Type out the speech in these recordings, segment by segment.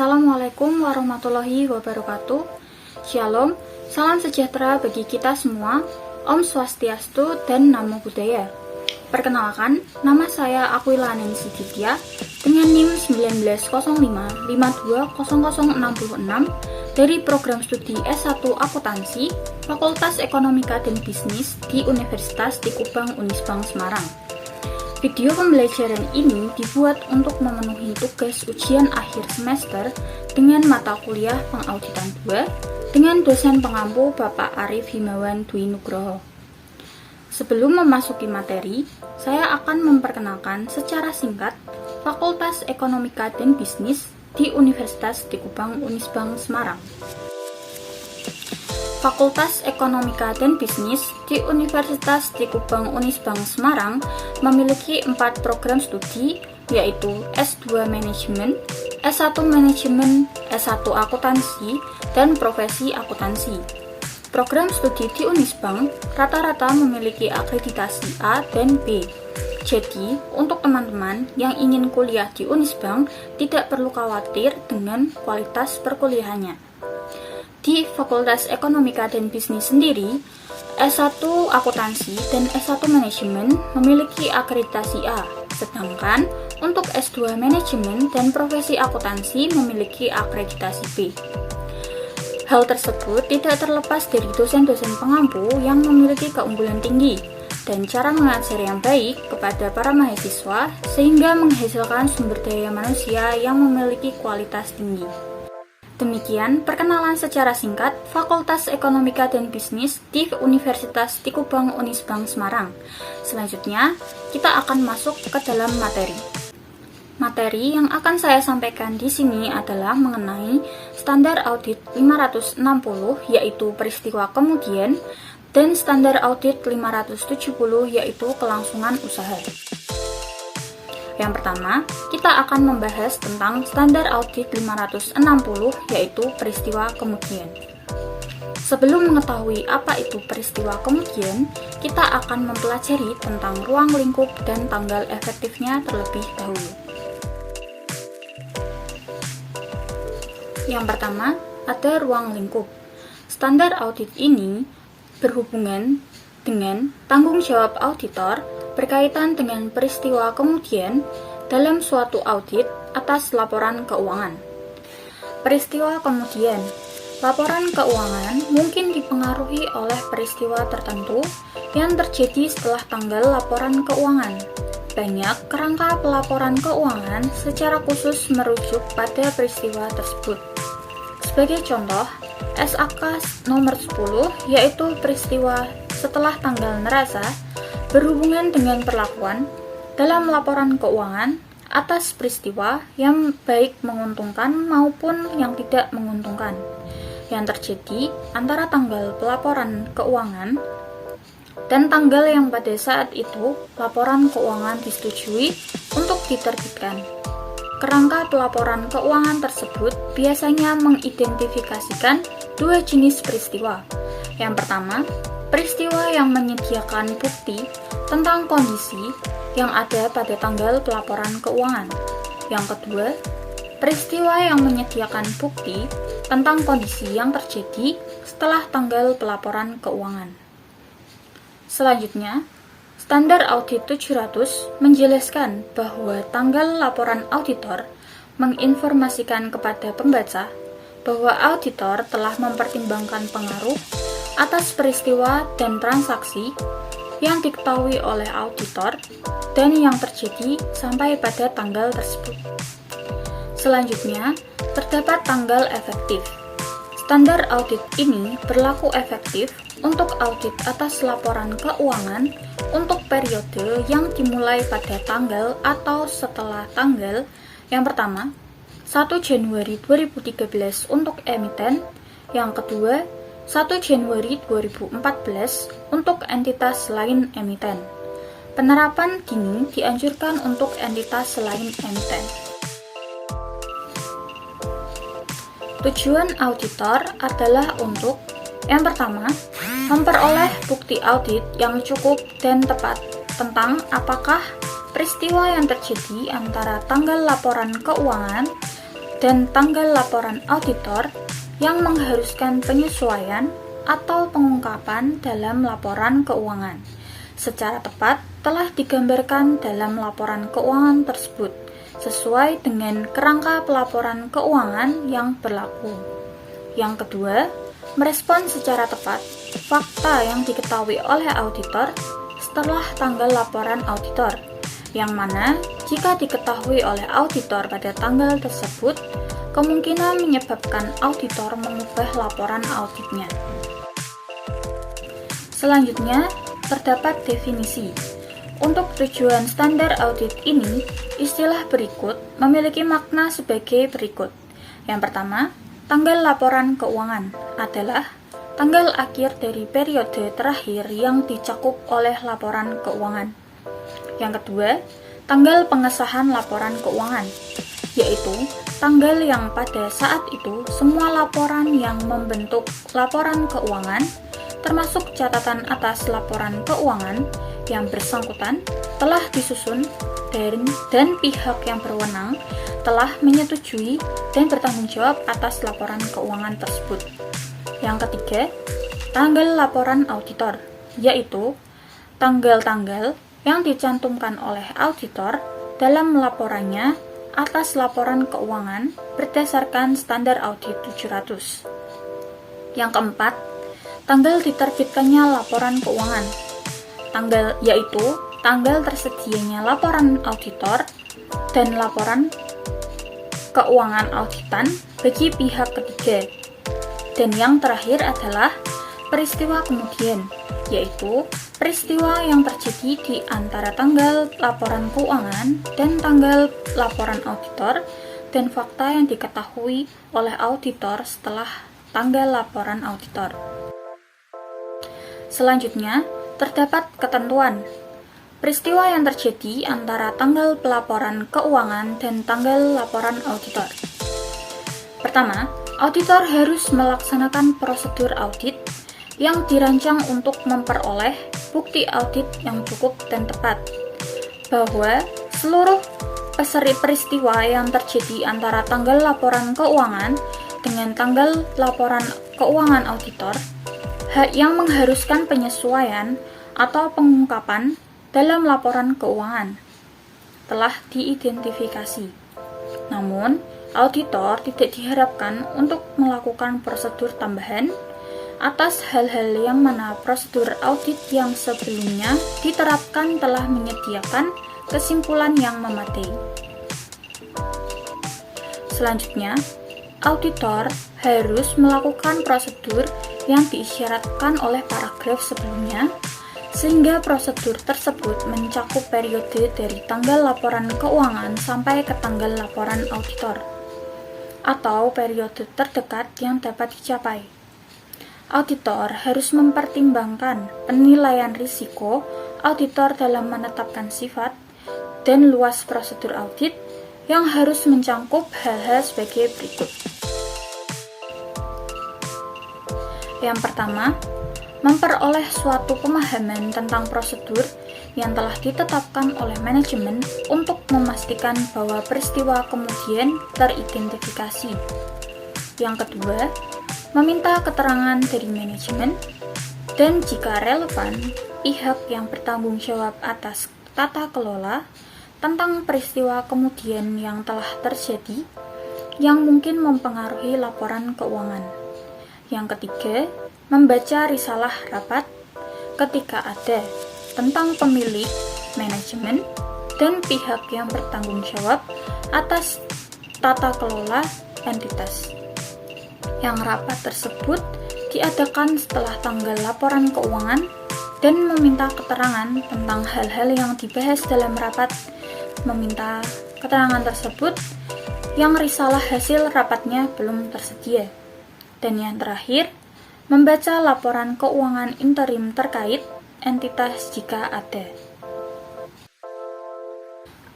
Assalamualaikum warahmatullahi wabarakatuh. Shalom, salam sejahtera bagi kita semua. Om Swastiastu dan Namo Buddhaya. Perkenalkan, nama saya Aquila Nancy Ditya dengan NIM 1905520066 dari program studi S1 Akuntansi, Fakultas Ekonomika dan Bisnis di Universitas di Kubang Unisbank Semarang. Video pembelajaran ini dibuat untuk memenuhi tugas ujian akhir semester dengan mata kuliah Pengauditan 2 dengan dosen pengampu Bapak Arif Himawan Dwi Nugroho. Sebelum memasuki materi, saya akan memperkenalkan secara singkat Fakultas Ekonomika dan Bisnis di Universitas di Kubang Unisbank Semarang. Fakultas Ekonomika dan Bisnis di Universitas di Kubang Unisbank Semarang memiliki 4 program studi, yaitu S2 Manajemen, S1 Manajemen, S1 Akuntansi, dan Profesi Akuntansi. Program studi di Unisbank rata-rata memiliki akreditasi A dan B. Jadi, untuk teman-teman yang ingin kuliah di Unisbank tidak perlu khawatir dengan kualitas perkuliahannya. Di Fakultas Ekonomika dan Bisnis sendiri, S1 Akuntansi dan S1 Manajemen memiliki akreditasi A, sedangkan untuk S2 Manajemen dan Profesi Akuntansi memiliki akreditasi B. Hal tersebut tidak terlepas dari dosen-dosen pengampu yang memiliki keunggulan tinggi dan cara mengajar yang baik kepada para mahasiswa sehingga menghasilkan sumber daya manusia yang memiliki kualitas tinggi. Demikian perkenalan secara singkat Fakultas Ekonomika dan Bisnis di Universitas di Kubang Unisbank Semarang. Selanjutnya, kita akan masuk ke dalam materi. Materi yang akan saya sampaikan di sini adalah mengenai standar audit 560 yaitu peristiwa kemudian dan standar audit 570 yaitu kelangsungan usaha. Yang pertama, kita akan membahas tentang standar audit 560 yaitu peristiwa kemudian. Sebelum mengetahui apa itu peristiwa kemudian, kita akan mempelajari tentang ruang lingkup dan tanggal efektifnya terlebih dahulu. Yang pertama, ada ruang lingkup. Standar audit ini berhubungan dengan tanggung jawab auditor berkaitan dengan peristiwa kemudian dalam suatu audit atas laporan keuangan. Peristiwa kemudian, laporan keuangan mungkin dipengaruhi oleh peristiwa tertentu yang terjadi setelah tanggal laporan keuangan. Banyak kerangka pelaporan keuangan secara khusus merujuk pada peristiwa tersebut. Sebagai contoh, SAK nomor 10 yaitu peristiwa setelah tanggal neraca berhubungan dengan perlakuan dalam laporan keuangan atas peristiwa yang baik menguntungkan maupun yang tidak menguntungkan yang terjadi antara tanggal pelaporan keuangan dan tanggal yang pada saat itu laporan keuangan disetujui untuk diterbitkan. Kerangka pelaporan keuangan tersebut biasanya mengidentifikasikan 2 jenis peristiwa. Yang pertama, peristiwa yang menyediakan bukti tentang kondisi yang ada pada tanggal pelaporan keuangan. Yang kedua, peristiwa yang menyediakan bukti tentang kondisi yang terjadi setelah tanggal pelaporan keuangan. Selanjutnya, standar audit 700 menjelaskan bahwa tanggal laporan auditor menginformasikan kepada pembaca bahwa auditor telah mempertimbangkan pengaruh atas peristiwa dan transaksi yang diketahui oleh auditor dan yang terjadi sampai pada tanggal tersebut. Selanjutnya, terdapat tanggal efektif. Standar audit ini berlaku efektif untuk audit atas laporan keuangan untuk periode yang dimulai pada tanggal atau setelah tanggal yang pertama, 1 Januari 2013 untuk emiten, yang kedua, 1 Januari 2014 untuk entitas selain emiten. Penerapan dini dianjurkan untuk entitas selain emiten. Tujuan auditor adalah untuk yang pertama, memperoleh bukti audit yang cukup dan tepat tentang apakah peristiwa yang terjadi antara tanggal laporan keuangan dan tanggal laporan auditor yang mengharuskan penyesuaian atau pengungkapan dalam laporan keuangan secara tepat telah digambarkan dalam laporan keuangan tersebut sesuai dengan kerangka pelaporan keuangan yang berlaku. Yang kedua, merespon secara tepat fakta yang diketahui oleh auditor setelah tanggal laporan auditor, yang mana jika diketahui oleh auditor pada tanggal tersebut, kemungkinan menyebabkan auditor mengubah laporan auditnya. Selanjutnya, terdapat definisi. Untuk tujuan standar audit ini, istilah berikut memiliki makna sebagai berikut. Yang pertama, tanggal laporan keuangan adalah tanggal akhir dari periode terakhir yang dicakup oleh laporan keuangan. Yang kedua, tanggal pengesahan laporan keuangan, yaitu tanggal yang pada saat itu semua laporan yang membentuk laporan keuangan, termasuk catatan atas laporan keuangan yang bersangkutan, telah disusun dan pihak yang berwenang telah menyetujui dan bertanggung jawab atas laporan keuangan tersebut. Yang ketiga, tanggal laporan auditor, yaitu tanggal-tanggal yang dicantumkan oleh auditor dalam laporannya atas laporan keuangan berdasarkan standar audit 700. Yang keempat, tanggal diterbitkannya laporan keuangan, yaitu tanggal tersedianya laporan auditor dan laporan keuangan auditan bagi pihak ketiga. Dan yang terakhir adalah peristiwa kemudian, yaitu peristiwa yang terjadi di antara tanggal laporan keuangan dan tanggal laporan auditor dan fakta yang diketahui oleh auditor setelah tanggal laporan auditor. Selanjutnya, terdapat ketentuan. Peristiwa yang terjadi antara tanggal pelaporan keuangan dan tanggal laporan auditor. Pertama, auditor harus melaksanakan prosedur audit yang dirancang untuk memperoleh bukti audit yang cukup dan tepat, bahwa seluruh peristiwa yang terjadi antara tanggal laporan keuangan dengan tanggal laporan keuangan auditor yang mengharuskan penyesuaian atau pengungkapan dalam laporan keuangan telah diidentifikasi. Namun, auditor tidak diharapkan untuk melakukan prosedur tambahan atas hal-hal yang mana prosedur audit yang sebelumnya diterapkan telah menyediakan kesimpulan yang memadai. Selanjutnya, auditor harus melakukan prosedur yang diisyaratkan oleh paragraf sebelumnya, sehingga prosedur tersebut mencakup periode dari tanggal laporan keuangan sampai ke tanggal laporan auditor, atau periode terdekat yang dapat dicapai. Auditor harus mempertimbangkan penilaian risiko auditor dalam menetapkan sifat dan luas prosedur audit yang harus mencakup hal-hal sebagai berikut. Yang pertama, memperoleh suatu pemahaman tentang prosedur yang telah ditetapkan oleh manajemen untuk memastikan bahwa peristiwa kemudian teridentifikasi. Yang kedua, meminta keterangan dari manajemen dan jika relevan, pihak yang bertanggung jawab atas tata kelola tentang peristiwa kemudian yang telah terjadi yang mungkin mempengaruhi laporan keuangan. Yang ketiga, membaca risalah rapat ketika ada tentang pemilik, manajemen, dan pihak yang bertanggung jawab atas tata kelola entitas. Yang rapat tersebut diadakan setelah tanggal laporan keuangan dan meminta keterangan tentang hal-hal yang dibahas dalam rapat. Meminta keterangan tersebut yang risalah hasil rapatnya belum tersedia. Dan yang terakhir, membaca laporan keuangan interim terkait entitas jika ada.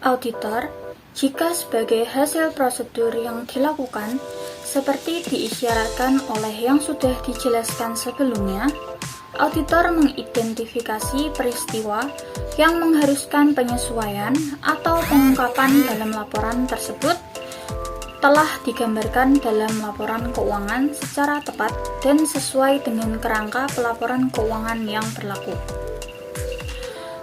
Auditor, jika sebagai hasil prosedur yang dilakukan seperti diisyaratkan oleh yang sudah dijelaskan sebelumnya, auditor mengidentifikasi peristiwa yang mengharuskan penyesuaian atau pengungkapan dalam laporan tersebut telah digambarkan dalam laporan keuangan secara tepat dan sesuai dengan kerangka pelaporan keuangan yang berlaku.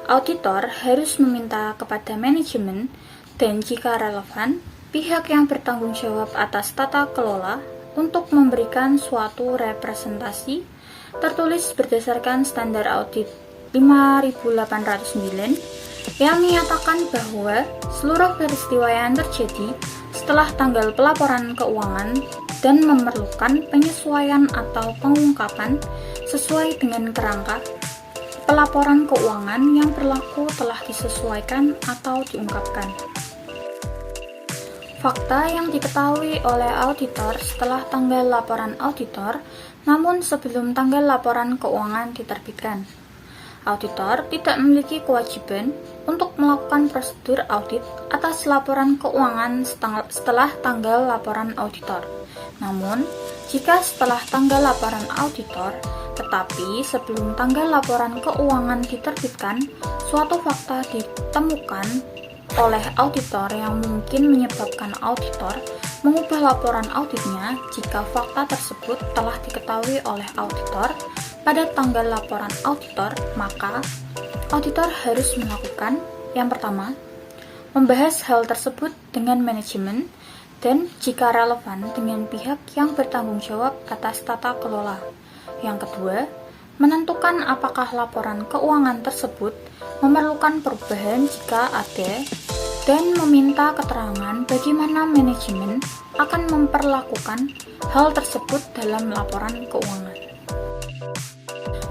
Auditor harus meminta kepada manajemen dan jika relevan, pihak yang bertanggung jawab atas tata kelola untuk memberikan suatu representasi tertulis berdasarkan standar audit 5809 yang menyatakan bahwa seluruh peristiwa yang terjadi setelah tanggal pelaporan keuangan dan memerlukan penyesuaian atau pengungkapan sesuai dengan kerangka pelaporan keuangan yang berlaku telah disesuaikan atau diungkapkan. Fakta yang diketahui oleh auditor setelah tanggal laporan auditor, namun sebelum tanggal laporan keuangan diterbitkan. Auditor tidak memiliki kewajiban untuk melakukan prosedur audit atas laporan keuangan setelah tanggal laporan auditor. Namun, jika setelah tanggal laporan auditor, tetapi sebelum tanggal laporan keuangan diterbitkan, suatu fakta ditemukan oleh auditor yang mungkin menyebabkan auditor mengubah laporan auditnya jika fakta tersebut telah diketahui oleh auditor pada tanggal laporan auditor, maka auditor harus melakukan yang pertama, membahas hal tersebut dengan manajemen dan jika relevan dengan pihak yang bertanggung jawab atas tata kelola. Yang kedua, menentukan apakah laporan keuangan tersebut memerlukan perubahan jika ada dan meminta keterangan bagaimana manajemen akan memperlakukan hal tersebut dalam laporan keuangan.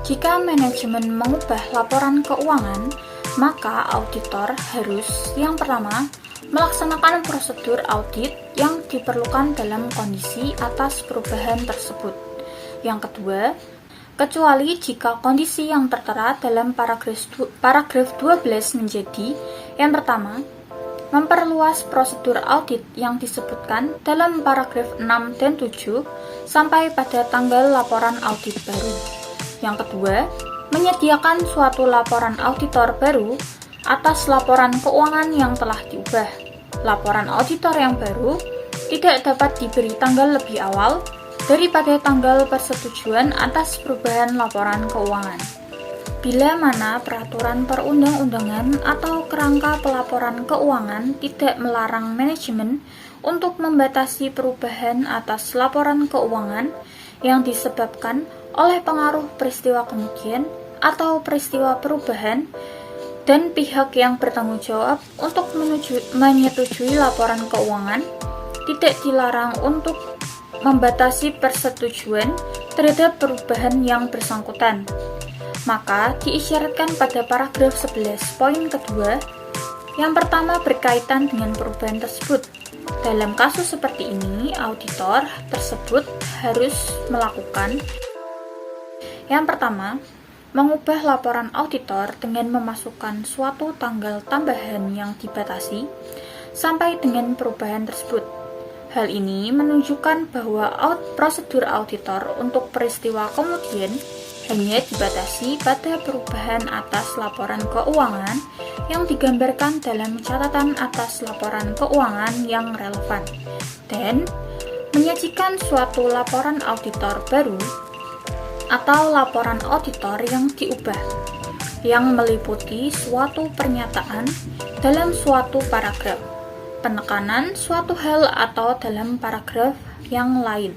Jika manajemen mengubah laporan keuangan, maka auditor harus yang pertama melaksanakan prosedur audit yang diperlukan dalam kondisi atas perubahan tersebut. Yang kedua, kecuali jika kondisi yang tertera dalam paragraf 12 menjadi yang pertama, memperluas prosedur audit yang disebutkan dalam paragraf 6 dan 7 sampai pada tanggal laporan audit baru. Yang kedua, menyediakan suatu laporan auditor baru atas laporan keuangan yang telah diubah. Laporan auditor yang baru tidak dapat diberi tanggal lebih awal daripada tanggal persetujuan atas perubahan laporan keuangan. Bila mana peraturan perundang-undangan atau kerangka pelaporan keuangan tidak melarang manajemen untuk membatasi perubahan atas laporan keuangan yang disebabkan oleh pengaruh peristiwa kemudian atau peristiwa perubahan dan pihak yang bertanggung jawab untuk menyetujui laporan keuangan tidak dilarang untuk membatasi persetujuan terhadap perubahan yang bersangkutan. Maka diisyaratkan pada paragraf 11 poin kedua, yang pertama berkaitan dengan perubahan tersebut. Dalam kasus seperti ini, auditor tersebut harus melakukan yang pertama, mengubah laporan auditor dengan memasukkan suatu tanggal tambahan yang dibatasi sampai dengan perubahan tersebut. Hal ini menunjukkan bahwa prosedur auditor untuk peristiwa kemudian hanya dibatasi pada perubahan atas laporan keuangan yang digambarkan dalam catatan atas laporan keuangan yang relevan dan menyajikan suatu laporan auditor baru atau laporan auditor yang diubah yang meliputi suatu pernyataan dalam suatu paragraf, penekanan suatu hal atau dalam paragraf yang lain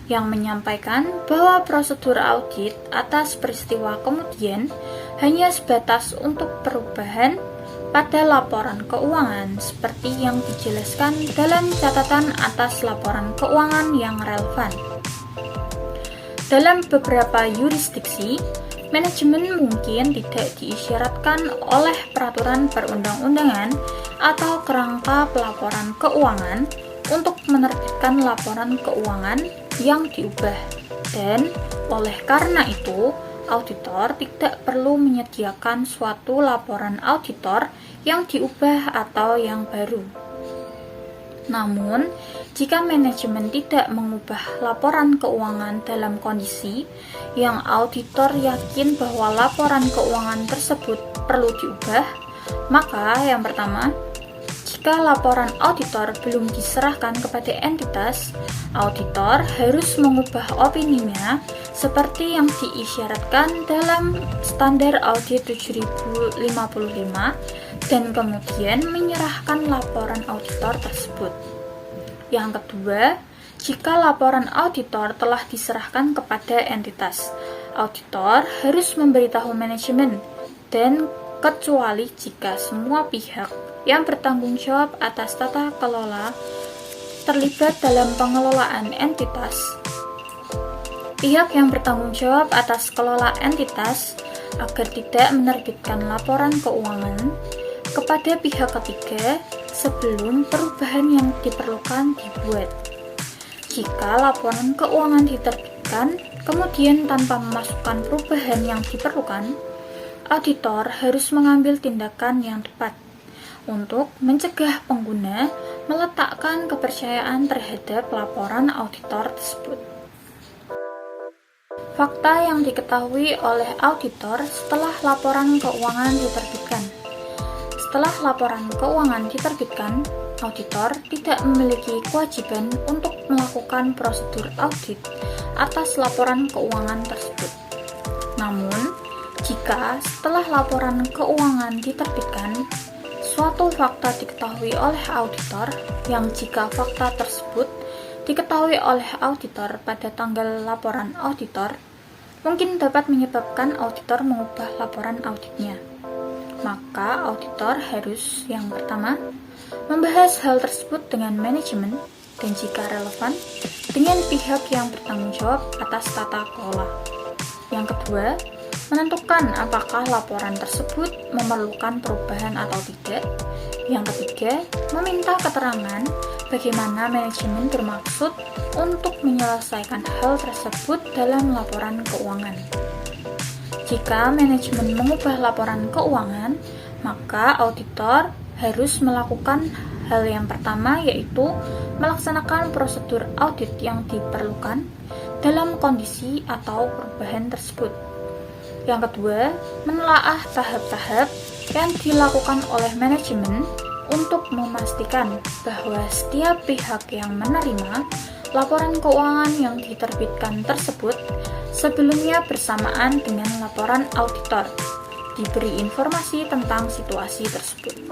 yang menyampaikan bahwa prosedur audit atas peristiwa kemudian hanya sebatas untuk perubahan pada laporan keuangan seperti yang dijelaskan dalam catatan atas laporan keuangan yang relevan. Dalam beberapa yurisdiksi, manajemen mungkin tidak diisyaratkan oleh peraturan perundang-undangan atau kerangka pelaporan keuangan untuk menerbitkan laporan keuangan yang diubah, dan oleh karena itu, auditor tidak perlu menyediakan suatu laporan auditor yang diubah atau yang baru. Namun, jika manajemen tidak mengubah laporan keuangan dalam kondisi yang auditor yakin bahwa laporan keuangan tersebut perlu diubah, maka yang pertama, Jika laporan auditor belum diserahkan kepada entitas, auditor harus mengubah opininya seperti yang diisyaratkan dalam Standar Audit 7055 dan kemudian menyerahkan laporan auditor tersebut. Yang kedua, jika laporan auditor telah diserahkan kepada entitas, auditor harus memberitahu manajemen dan kecuali jika semua pihak yang bertanggung jawab atas tata kelola terlibat dalam pengelolaan entitas. Pihak yang bertanggung jawab atas kelola entitas agar tidak menerbitkan laporan keuangan kepada pihak ketiga sebelum perubahan yang diperlukan dibuat. Jika laporan keuangan diterbitkan, kemudian tanpa memasukkan perubahan yang diperlukan, auditor harus mengambil tindakan yang tepat untuk mencegah pengguna meletakkan kepercayaan terhadap laporan auditor tersebut. Fakta yang diketahui oleh auditor setelah laporan keuangan diterbitkan. Setelah laporan keuangan diterbitkan, auditor tidak memiliki kewajiban untuk melakukan prosedur audit atas laporan keuangan tersebut. Namun, jika setelah laporan keuangan diterbitkan, suatu fakta diketahui oleh auditor yang jika fakta tersebut diketahui oleh auditor pada tanggal laporan auditor, mungkin dapat menyebabkan auditor mengubah laporan auditnya. Maka auditor harus yang pertama, membahas hal tersebut dengan manajemen dan jika relevan, dengan pihak yang bertanggung jawab atas tata kelola. Yang kedua, menentukan apakah laporan tersebut memerlukan perubahan atau tidak. Yang ketiga, meminta keterangan bagaimana manajemen bermaksud untuk menyelesaikan hal tersebut dalam laporan keuangan. Jika manajemen mengubah laporan keuangan, maka auditor harus melakukan hal yang pertama, yaitu melaksanakan prosedur audit yang diperlukan dalam kondisi atau perubahan tersebut. Yang kedua, menelaah tahap-tahap yang dilakukan oleh manajemen untuk memastikan bahwa setiap pihak yang menerima laporan keuangan yang diterbitkan tersebut sebelumnya bersamaan dengan laporan auditor diberi informasi tentang situasi tersebut.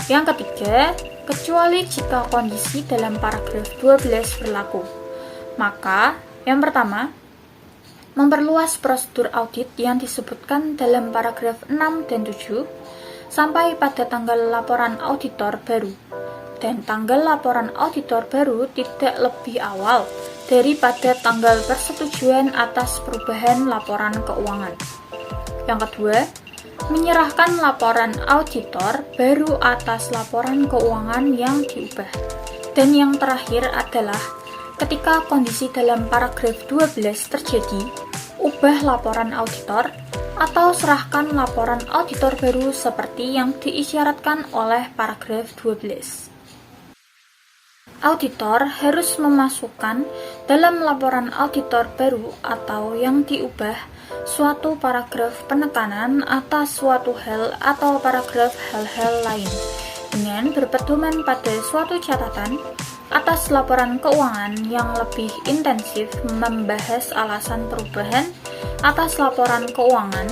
Yang ketiga, kecuali jika kondisi dalam paragraf 12 berlaku, maka yang pertama, memperluas prosedur audit yang disebutkan dalam paragraf 6 dan 7 sampai pada tanggal laporan auditor baru, dan tanggal laporan auditor baru tidak lebih awal daripada tanggal persetujuan atas perubahan laporan keuangan. Yang kedua, menyerahkan laporan auditor baru atas laporan keuangan yang diubah. Dan yang terakhir adalah ketika kondisi dalam paragraf 12 terjadi, ubah laporan auditor atau serahkan laporan auditor baru seperti yang diisyaratkan oleh paragraf 12. Auditor harus memasukkan dalam laporan auditor baru atau yang diubah suatu paragraf penekanan atas suatu hal atau paragraf hal-hal lain dengan berpedoman pada suatu catatan atas laporan keuangan yang lebih intensif membahas alasan perubahan atas laporan keuangan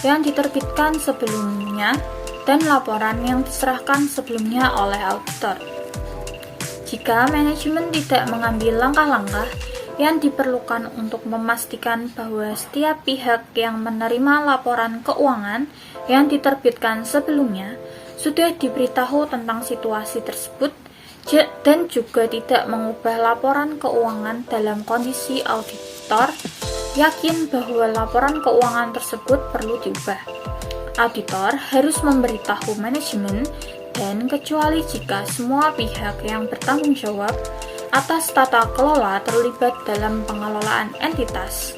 yang diterbitkan sebelumnya dan laporan yang diserahkan sebelumnya oleh auditor. Jika manajemen tidak mengambil langkah-langkah yang diperlukan untuk memastikan bahwa setiap pihak yang menerima laporan keuangan yang diterbitkan sebelumnya sudah diberitahu tentang situasi tersebut dan juga tidak mengubah laporan keuangan dalam kondisi auditor yakin bahwa laporan keuangan tersebut perlu diubah. Auditor harus memberitahu manajemen dan kecuali jika semua pihak yang bertanggung jawab atas tata kelola terlibat dalam pengelolaan entitas,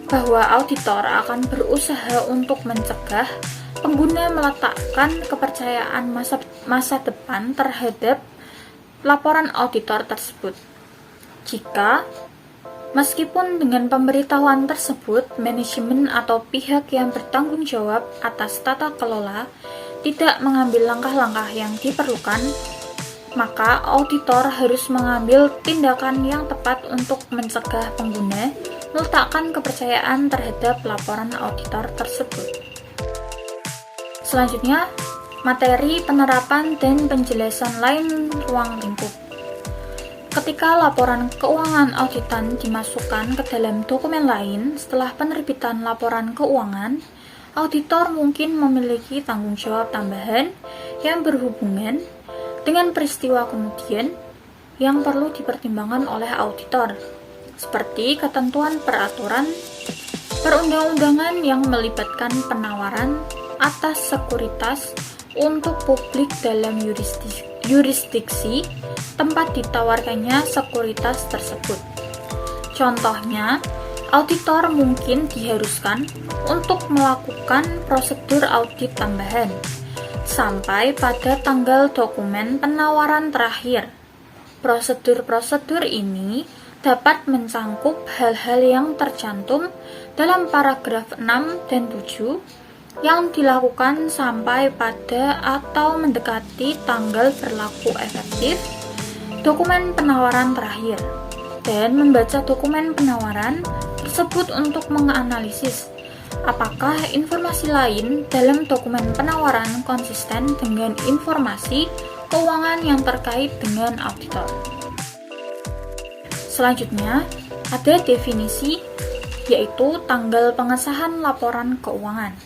bahwa auditor akan berusaha untuk mencegah pengguna meletakkan kepercayaan masa depan terhadap laporan auditor tersebut. Jika meskipun dengan pemberitahuan tersebut, manajemen atau pihak yang bertanggung jawab atas tata kelola tidak mengambil langkah-langkah yang diperlukan, maka auditor harus mengambil tindakan yang tepat untuk mencegah pengguna meletakkan kepercayaan terhadap laporan auditor tersebut. Selanjutnya, materi penerapan dan penjelasan lain ruang lingkup. Ketika laporan keuangan auditan dimasukkan ke dalam dokumen lain setelah penerbitan laporan keuangan, auditor mungkin memiliki tanggung jawab tambahan yang berhubungan dengan peristiwa kemudian yang perlu dipertimbangkan oleh auditor, seperti ketentuan peraturan perundang-undangan yang melibatkan penawaran atas sekuritas untuk publik dalam yurisdiksi tempat ditawarkannya sekuritas tersebut. Contohnya, auditor mungkin diharuskan untuk melakukan prosedur audit tambahan sampai pada tanggal dokumen penawaran terakhir. Prosedur-prosedur ini dapat mencangkup hal-hal yang tercantum dalam paragraf 6 dan 7 yang dilakukan sampai pada atau mendekati tanggal berlaku efektif dokumen penawaran terakhir, dan membaca dokumen penawaran tersebut untuk menganalisis apakah informasi lain dalam dokumen penawaran konsisten dengan informasi keuangan yang terkait dengan auditor. Selanjutnya, ada definisi, yaitu tanggal pengesahan laporan keuangan.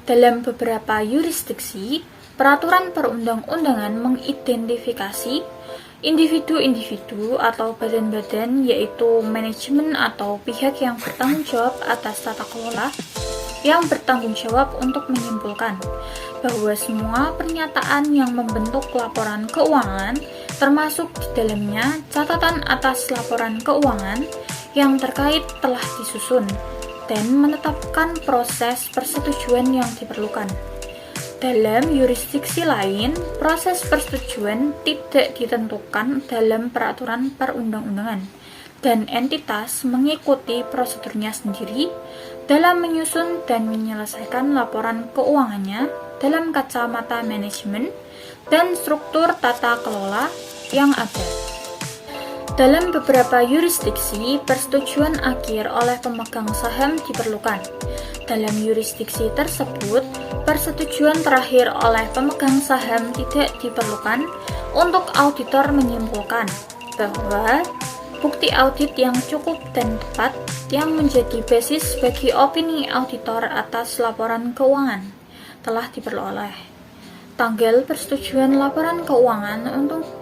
Dalam beberapa yurisdiksi, peraturan perundang-undangan mengidentifikasi individu-individu atau badan-badan, yaitu manajemen atau pihak yang bertanggung jawab atas tata kelola, yang bertanggung jawab untuk menyimpulkan bahwa semua pernyataan yang membentuk laporan keuangan, termasuk di dalamnya catatan atas laporan keuangan yang terkait, telah disusun dan menetapkan proses persetujuan yang diperlukan. Dalam yurisdiksi lain, proses persetujuan tidak ditentukan dalam peraturan perundang-undangan, dan entitas mengikuti prosedurnya sendiri dalam menyusun dan menyelesaikan laporan keuangannya dalam kacamata manajemen dan struktur tata kelola yang ada. Dalam beberapa yurisdiksi, persetujuan akhir oleh pemegang saham diperlukan. Dalam yurisdiksi tersebut, persetujuan terakhir oleh pemegang saham tidak diperlukan untuk auditor menyimpulkan bahwa bukti audit yang cukup dan tepat yang menjadi basis bagi opini auditor atas laporan keuangan telah diperoleh. Tanggal persetujuan laporan keuangan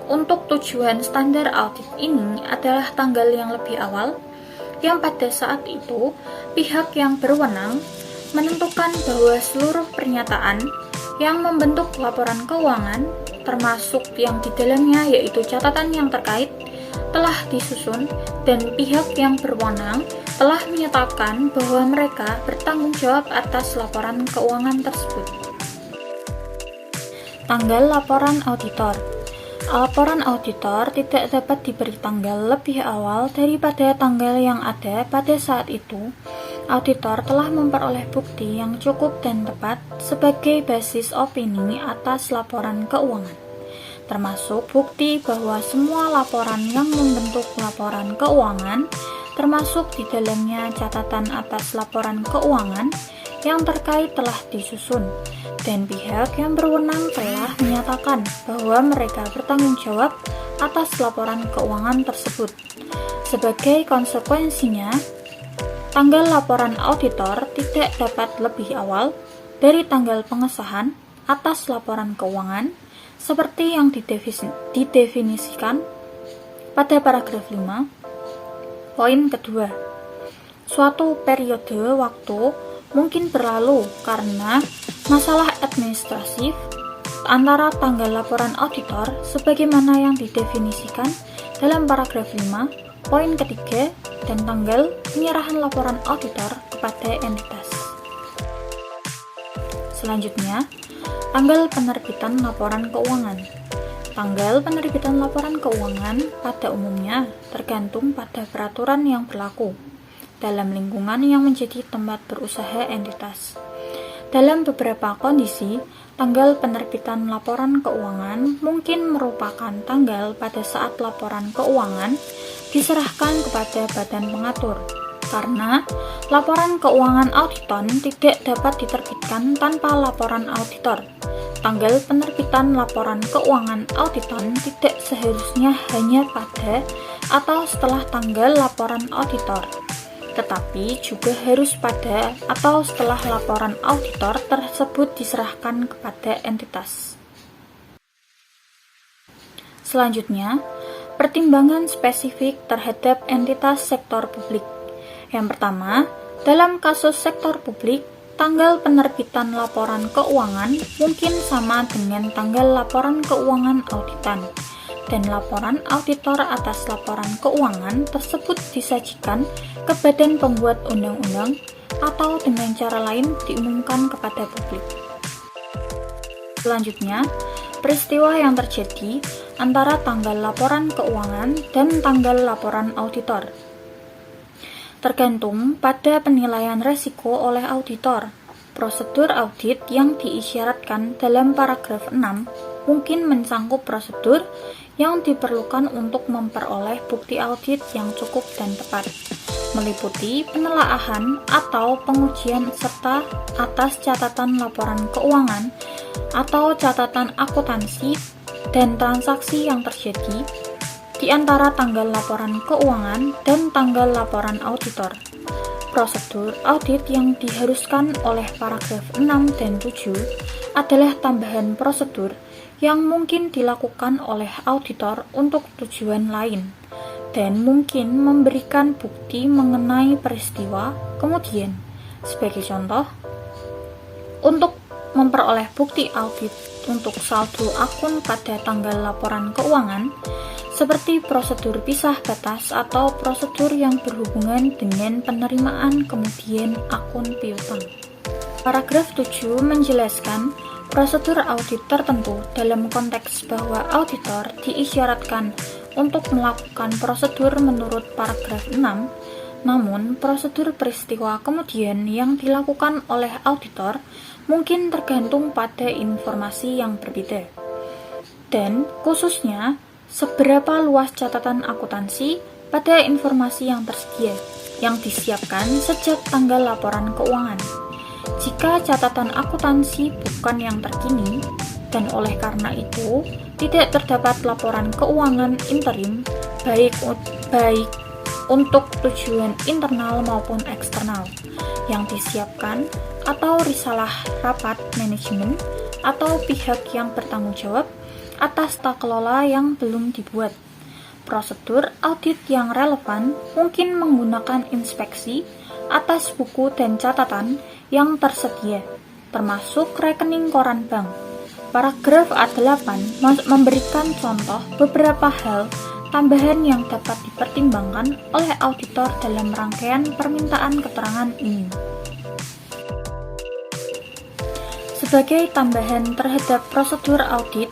untuk tujuan standar audit ini adalah tanggal yang lebih awal, yang pada saat itu pihak yang berwenang menentukan bahwa seluruh pernyataan yang membentuk laporan keuangan, termasuk yang di dalamnya yaitu catatan yang terkait, telah disusun dan pihak yang berwenang telah menyatakan bahwa mereka bertanggung jawab atas laporan keuangan tersebut. Tanggal laporan auditor. Laporan auditor tidak dapat diberi tanggal lebih awal daripada tanggal yang ada pada saat itu. Auditor telah memperoleh bukti yang cukup dan tepat sebagai basis opini atas laporan keuangan, termasuk bukti bahwa semua laporan yang membentuk laporan keuangan, termasuk di dalamnya catatan atas laporan keuangan yang terkait, telah disusun, dan pihak yang berwenang telah menyatakan bahwa mereka bertanggung jawab atas laporan keuangan tersebut. Sebagai konsekuensinya, tanggal laporan auditor tidak dapat lebih awal dari tanggal pengesahan atas laporan keuangan seperti yang didefinisikan pada paragraf 5. Poin kedua, suatu periode waktu mungkin berlalu karena masalah administratif antara tanggal laporan auditor sebagaimana yang didefinisikan dalam paragraf 5, poin ketiga, dan tanggal penyerahan laporan auditor kepada entitas. Selanjutnya, tanggal penerbitan laporan keuangan. Tanggal penerbitan laporan keuangan pada umumnya tergantung pada peraturan yang berlaku dalam lingkungan yang menjadi tempat berusaha entitas. Dalam beberapa kondisi, tanggal penerbitan laporan keuangan mungkin merupakan tanggal pada saat laporan keuangan diserahkan kepada badan pengatur, karena laporan keuangan auditor tidak dapat diterbitkan tanpa laporan auditor. Tanggal penerbitan laporan keuangan auditor tidak seharusnya hanya pada atau setelah tanggal laporan auditor, tetapi juga harus pada atau setelah laporan auditor tersebut diserahkan kepada entitas. Selanjutnya, pertimbangan spesifik terhadap entitas sektor publik. Yang pertama, dalam kasus sektor publik, tanggal penerbitan laporan keuangan mungkin sama dengan tanggal laporan keuangan auditan, dan laporan auditor atas laporan keuangan tersebut disajikan ke badan pembuat undang-undang atau dengan cara lain diumumkan kepada publik. Selanjutnya, peristiwa yang terjadi antara tanggal laporan keuangan dan tanggal laporan auditor tergantung pada penilaian resiko oleh auditor. Prosedur audit yang diisyaratkan dalam paragraf 6 mungkin mencangkup prosedur yang diperlukan untuk memperoleh bukti audit yang cukup dan tepat, meliputi penelaahan atau pengujian serta atas catatan laporan keuangan atau catatan akuntansi dan transaksi yang terjadi di antara tanggal laporan keuangan dan tanggal laporan auditor. Prosedur audit yang diharuskan oleh paragraf 6 dan 7 adalah tambahan prosedur yang mungkin dilakukan oleh auditor untuk tujuan lain dan mungkin memberikan bukti mengenai peristiwa kemudian. Sebagai contoh, untuk memperoleh bukti audit untuk saldo akun pada tanggal laporan keuangan, seperti prosedur pisah batas atau prosedur yang berhubungan dengan penerimaan kemudian akun piutang. Paragraf 7 menjelaskan prosedur audit tertentu dalam konteks bahwa auditor diisyaratkan untuk melakukan prosedur menurut paragraf 6, namun prosedur peristiwa kemudian yang dilakukan oleh auditor mungkin tergantung pada informasi yang berbeda, dan khususnya seberapa luas catatan akuntansi pada informasi yang tersedia, yang disiapkan sejak tanggal laporan keuangan. Jika catatan akuntansi bukan yang terkini, dan oleh karena itu tidak terdapat laporan keuangan interim, baik untuk tujuan internal maupun eksternal, yang disiapkan atau risalah rapat manajemen atau pihak yang bertanggung jawab atas tata kelola yang belum dibuat. Prosedur audit yang relevan mungkin menggunakan inspeksi atas buku dan catatan yang tersedia, termasuk rekening koran bank. Paragraf A8 memberikan contoh beberapa hal tambahan yang dapat dipertimbangkan oleh auditor dalam rangkaian permintaan keterangan ini. Sebagai tambahan terhadap prosedur audit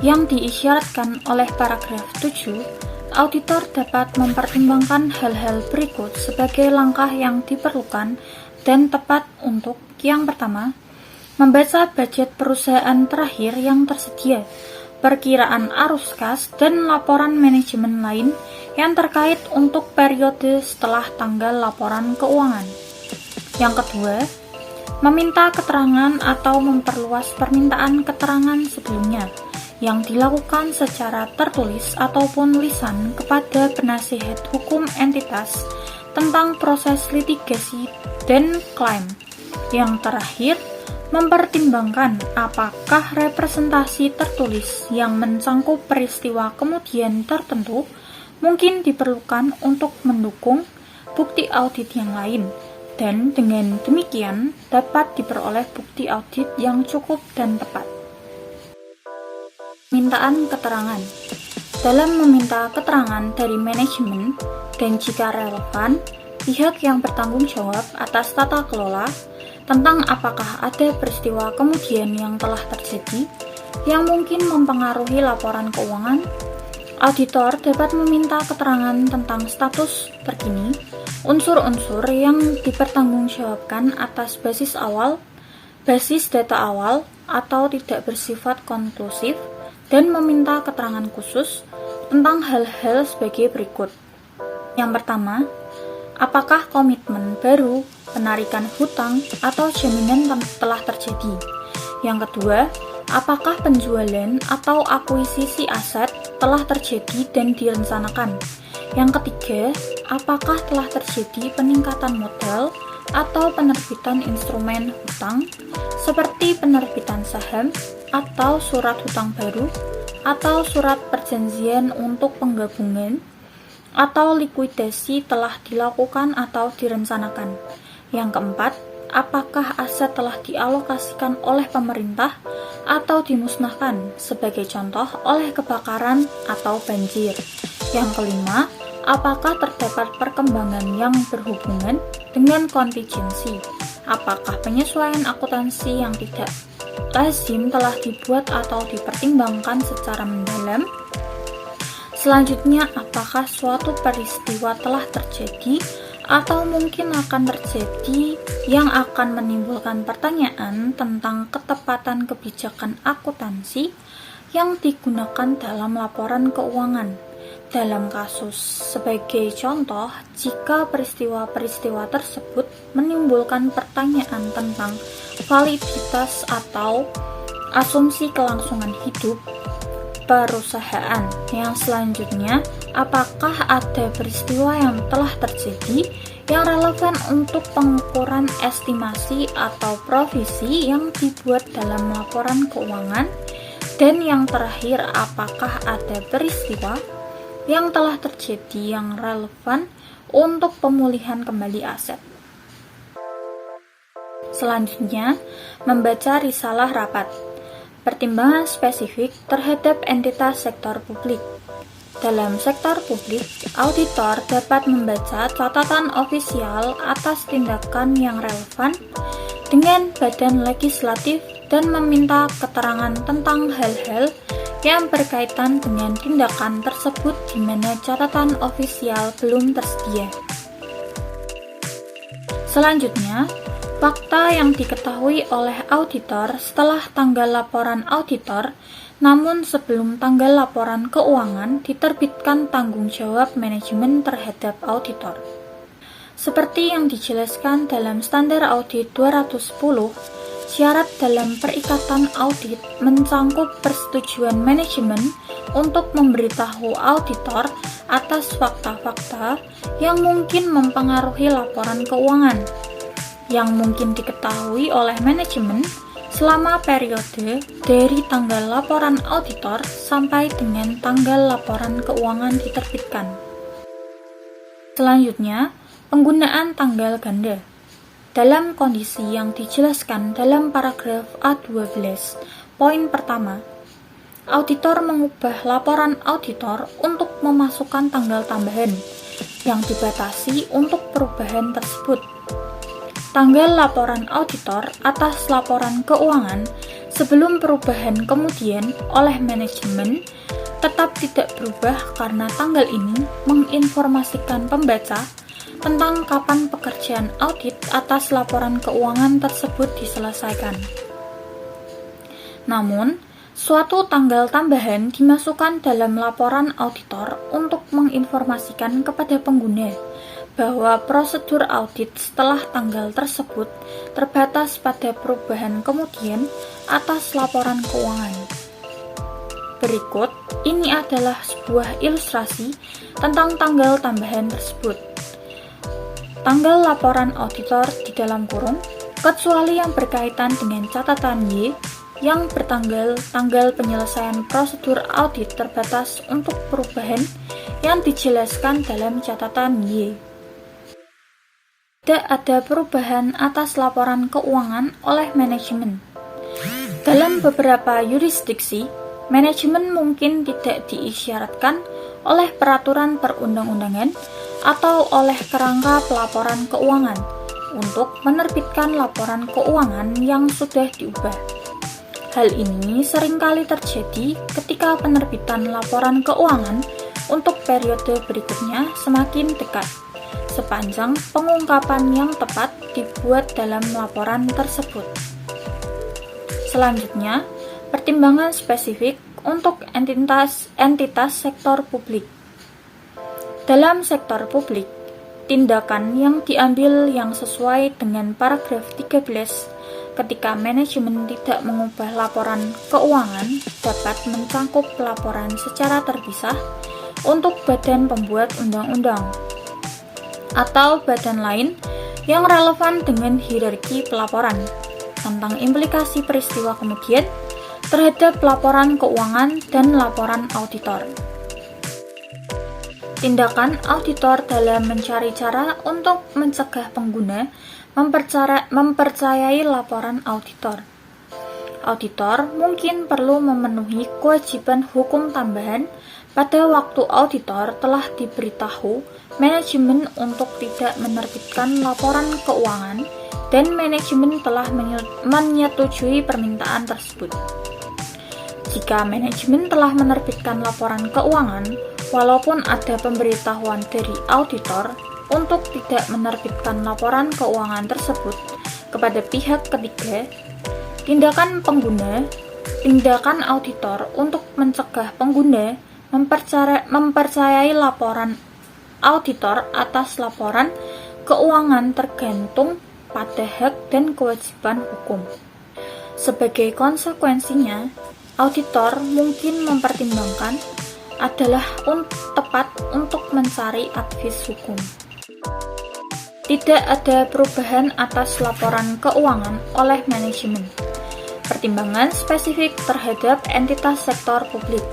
yang diisyaratkan oleh paragraf 7, auditor dapat mempertimbangkan hal-hal berikut sebagai langkah yang diperlukan dan tepat untuk: yang pertama, membaca budget perusahaan terakhir yang tersedia, perkiraan arus kas, dan laporan manajemen lain yang terkait untuk periode setelah tanggal laporan keuangan. Yang kedua, meminta keterangan atau memperluas permintaan keterangan sebelumnya yang dilakukan secara tertulis ataupun lisan kepada penasihat hukum entitas tentang proses litigasi dan klaim. Yang terakhir, mempertimbangkan apakah representasi tertulis yang mencangkup peristiwa kemudian tertentu mungkin diperlukan untuk mendukung bukti audit yang lain, dan dengan demikian dapat diperoleh bukti audit yang cukup dan tepat. Permintaan keterangan. Dalam meminta keterangan dari manajemen dan jika relevan, pihak yang bertanggung jawab atas tata kelola tentang apakah ada peristiwa kemudian yang telah terjadi yang mungkin mempengaruhi laporan keuangan, auditor dapat meminta keterangan tentang status terkini, unsur-unsur yang dipertanggungjawabkan atas basis awal, berbasis data awal atau tidak bersifat konklusif, dan meminta keterangan khusus tentang hal-hal sebagai berikut. Yang pertama, apakah komitmen baru, penarikan hutang, atau jaminan telah terjadi? Yang kedua, apakah penjualan atau akuisisi aset telah terjadi dan direncanakan? Yang ketiga, apakah telah terjadi peningkatan modal atau penerbitan instrumen hutang seperti penerbitan saham atau surat hutang baru atau surat perjanjian untuk penggabungan atau likuidasi telah dilakukan atau direncanakan. Yang keempat, apakah aset telah dialokasikan oleh pemerintah atau dimusnahkan, sebagai contoh oleh kebakaran atau banjir. Yang kelima, apakah terdapat perkembangan yang berhubungan dengan kontingensi? Apakah penyesuaian akuntansi yang tidak lazim telah dibuat atau dipertimbangkan secara mendalam? Selanjutnya, apakah suatu peristiwa telah terjadi atau mungkin akan terjadi yang akan menimbulkan pertanyaan tentang ketepatan kebijakan akuntansi yang digunakan dalam laporan keuangan. Dalam kasus sebagai contoh, jika peristiwa-peristiwa tersebut menimbulkan pertanyaan tentang validitas atau asumsi kelangsungan hidup perusahaan. Yang selanjutnya, apakah ada peristiwa yang telah terjadi yang relevan untuk pengukuran estimasi atau provisi yang dibuat dalam laporan keuangan? Dan yang terakhir, apakah ada peristiwa yang telah terjadi yang relevan untuk pemulihan kembali aset? Selanjutnya, membaca risalah rapat. Pertimbangan spesifik terhadap entitas sektor publik. Dalam sektor publik, auditor dapat membaca catatan ofisial atas tindakan yang relevan dengan badan legislatif dan meminta keterangan tentang hal-hal yang berkaitan dengan tindakan tersebut di mana catatan ofisial belum tersedia. Selanjutnya, fakta yang diketahui oleh auditor setelah tanggal laporan auditor, namun sebelum tanggal laporan keuangan diterbitkan tanggung jawab manajemen terhadap auditor. Seperti yang dijelaskan dalam Standar Audit 210, syarat dalam perikatan audit mencangkup persetujuan manajemen untuk memberitahu auditor atas fakta-fakta yang mungkin mempengaruhi laporan keuangan, yang mungkin diketahui oleh manajemen selama periode dari tanggal laporan auditor sampai dengan tanggal laporan keuangan diterbitkan. Selanjutnya, penggunaan tanggal ganda. Dalam kondisi yang dijelaskan dalam paragraf A12, poin pertama, auditor mengubah laporan auditor untuk memasukkan tanggal tambahan yang dibatasi untuk perubahan tersebut. Tanggal laporan auditor atas laporan keuangan sebelum perubahan kemudian oleh manajemen tetap tidak berubah karena tanggal ini menginformasikan pembaca tentang kapan pekerjaan audit atas laporan keuangan tersebut diselesaikan. Namun, suatu tanggal tambahan dimasukkan dalam laporan auditor untuk menginformasikan kepada pengguna bahwa prosedur audit setelah tanggal tersebut terbatas pada perubahan kemudian atas laporan keuangan. Berikut, ini adalah sebuah ilustrasi tentang tanggal tambahan tersebut. Tanggal laporan auditor di dalam kurung, kecuali yang berkaitan dengan catatan Y yang bertanggal tanggal penyelesaian prosedur audit terbatas untuk perubahan yang dijelaskan dalam catatan Y. Tidak ada perubahan atas laporan keuangan oleh manajemen. Dalam beberapa yurisdiksi, manajemen mungkin tidak diisyaratkan oleh peraturan perundang-undangan atau oleh kerangka pelaporan keuangan untuk menerbitkan laporan keuangan yang sudah diubah. Hal ini seringkali terjadi ketika penerbitan laporan keuangan untuk periode berikutnya semakin dekat, sepanjang pengungkapan yang tepat dibuat dalam laporan tersebut. Selanjutnya, pertimbangan spesifik untuk entitas sektor publik. Dalam sektor publik, tindakan yang diambil yang sesuai dengan paragraf 13 ketika manajemen tidak mengubah laporan keuangan dapat mencangkup laporan secara terpisah untuk badan pembuat undang-undang atau badan lain yang relevan dengan hierarki pelaporan tentang implikasi peristiwa kemudian terhadap laporan keuangan dan laporan auditor. Tindakan auditor dalam mencari cara untuk mencegah pengguna mempercayai laporan auditor. Auditor mungkin perlu memenuhi kewajiban hukum tambahan pada waktu auditor telah diberitahu manajemen untuk tidak menerbitkan laporan keuangan dan manajemen telah menyetujui permintaan tersebut. Jika manajemen telah menerbitkan laporan keuangan, walaupun ada pemberitahuan dari auditor untuk tidak menerbitkan laporan keuangan tersebut kepada pihak ketiga, tindakan auditor untuk mencegah pengguna mempercayai laporan auditor atas laporan keuangan tergantung pada hak dan kewajiban hukum. Sebagai konsekuensinya, auditor mungkin mempertimbangkan adalah tepat untuk mencari advis hukum. Tidak ada perubahan atas laporan keuangan oleh manajemen. Pertimbangan spesifik terhadap entitas sektor publik.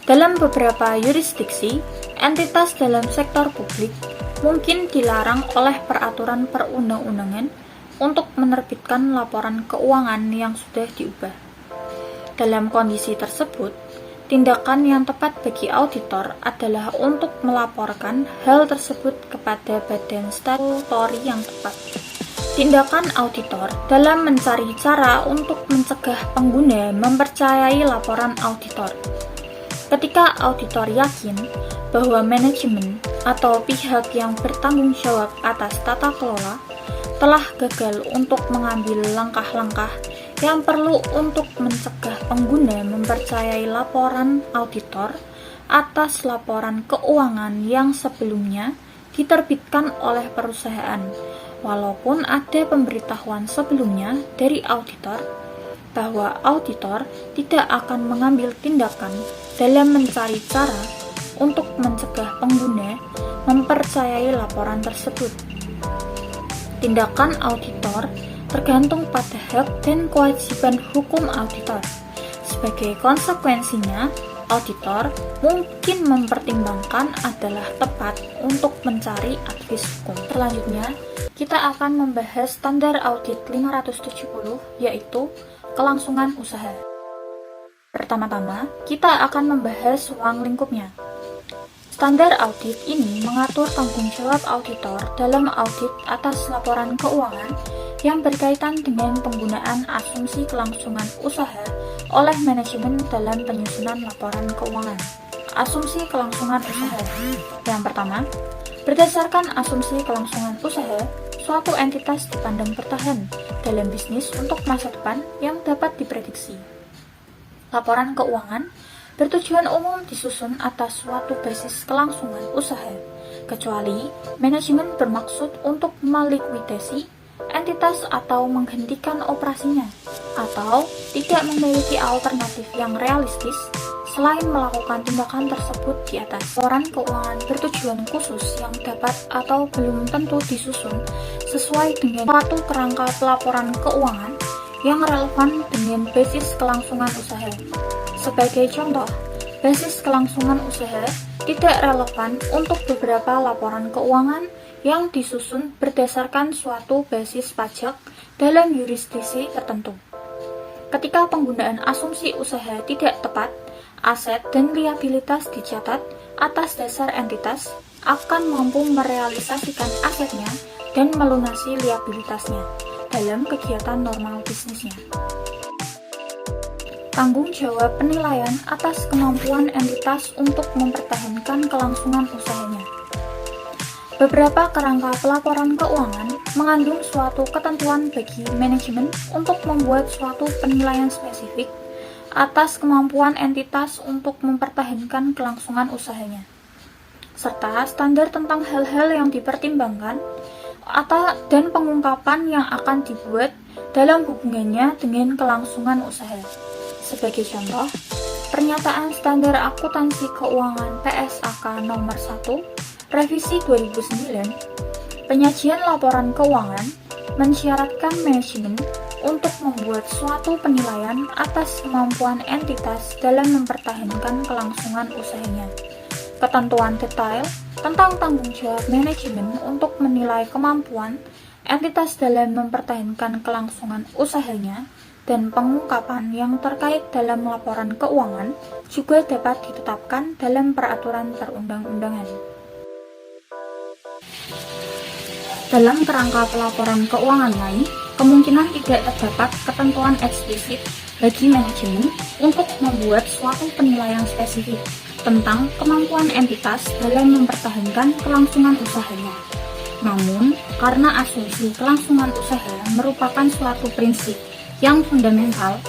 Dalam beberapa yurisdiksi, entitas dalam sektor publik mungkin dilarang oleh peraturan perundang-undangan untuk menerbitkan laporan keuangan yang sudah diubah. Dalam kondisi tersebut, tindakan yang tepat bagi auditor adalah untuk melaporkan hal tersebut kepada badan statutori yang tepat. Tindakan auditor dalam mencari cara untuk mencegah pengguna mempercayai laporan auditor. Ketika auditor yakin bahwa manajemen atau pihak yang bertanggung jawab atas tata kelola telah gagal untuk mengambil langkah-langkah yang perlu untuk mencegah pengguna mempercayai laporan auditor atas laporan keuangan yang sebelumnya diterbitkan oleh perusahaan, walaupun ada pemberitahuan sebelumnya dari auditor bahwa auditor tidak akan mengambil tindakan dalam mencari cara untuk mencegah pengguna mempercayai laporan tersebut. Tindakan auditor tergantung pada hak dan kewajiban hukum auditor. Sebagai konsekuensinya, auditor mungkin mempertimbangkan adalah tepat untuk mencari advis hukum. Selanjutnya, kita akan membahas standar audit 570, yaitu kelangsungan usaha. Pertama-tama, kita akan membahas ruang lingkupnya. Standar audit ini mengatur tanggung jawab auditor dalam audit atas laporan keuangan yang berkaitan dengan penggunaan asumsi kelangsungan usaha oleh manajemen dalam penyusunan laporan keuangan. Asumsi kelangsungan usaha. Yang pertama, berdasarkan asumsi kelangsungan usaha, suatu entitas dipandang bertahan dalam bisnis untuk masa depan yang dapat diprediksi. Laporan keuangan bertujuan umum disusun atas suatu basis kelangsungan usaha, kecuali manajemen bermaksud untuk melikuidasi entitas atau menghentikan operasinya, atau tidak memiliki alternatif yang realistis selain melakukan tindakan tersebut di atas. Laporan keuangan bertujuan khusus yang dapat atau belum tentu disusun sesuai dengan suatu kerangka pelaporan keuangan yang relevan dengan basis kelangsungan usaha. Sebagai contoh, basis kelangsungan usaha tidak relevan untuk beberapa laporan keuangan yang disusun berdasarkan suatu basis pajak dalam yurisdiksi tertentu. Ketika penggunaan asumsi usaha tidak tepat, aset dan liabilitas dicatat atas dasar entitas akan mampu merealisasikan asetnya dan melunasi liabilitasnya dalam kegiatan normal bisnisnya. Tanggung jawab penilaian atas kemampuan entitas untuk mempertahankan kelangsungan usahanya. Beberapa kerangka pelaporan keuangan mengandung suatu ketentuan bagi manajemen untuk membuat suatu penilaian spesifik atas kemampuan entitas untuk mempertahankan kelangsungan usahanya, serta standar tentang hal-hal yang dipertimbangkan dan pengungkapan yang akan dibuat dalam hubungannya dengan kelangsungan usaha. Sebagai contoh, Pernyataan Standar Akuntansi Keuangan PSAK Nomor 1, Revisi 2009, penyajian laporan keuangan mensyaratkan manajemen untuk membuat suatu penilaian atas kemampuan entitas dalam mempertahankan kelangsungan usahanya. Ketentuan detail tentang tanggung jawab manajemen untuk menilai kemampuan entitas dalam mempertahankan kelangsungan usahanya dan pengungkapan yang terkait dalam laporan keuangan juga dapat ditetapkan dalam peraturan perundang-undangan. Dalam kerangka pelaporan keuangan lain, kemungkinan tidak terdapat ketentuan eksplisit bagi manajemen untuk membuat suatu penilaian spesifik tentang kemampuan entitas dalam mempertahankan kelangsungan usahanya. Namun, karena asumsi kelangsungan usaha merupakan suatu prinsip yang fundamental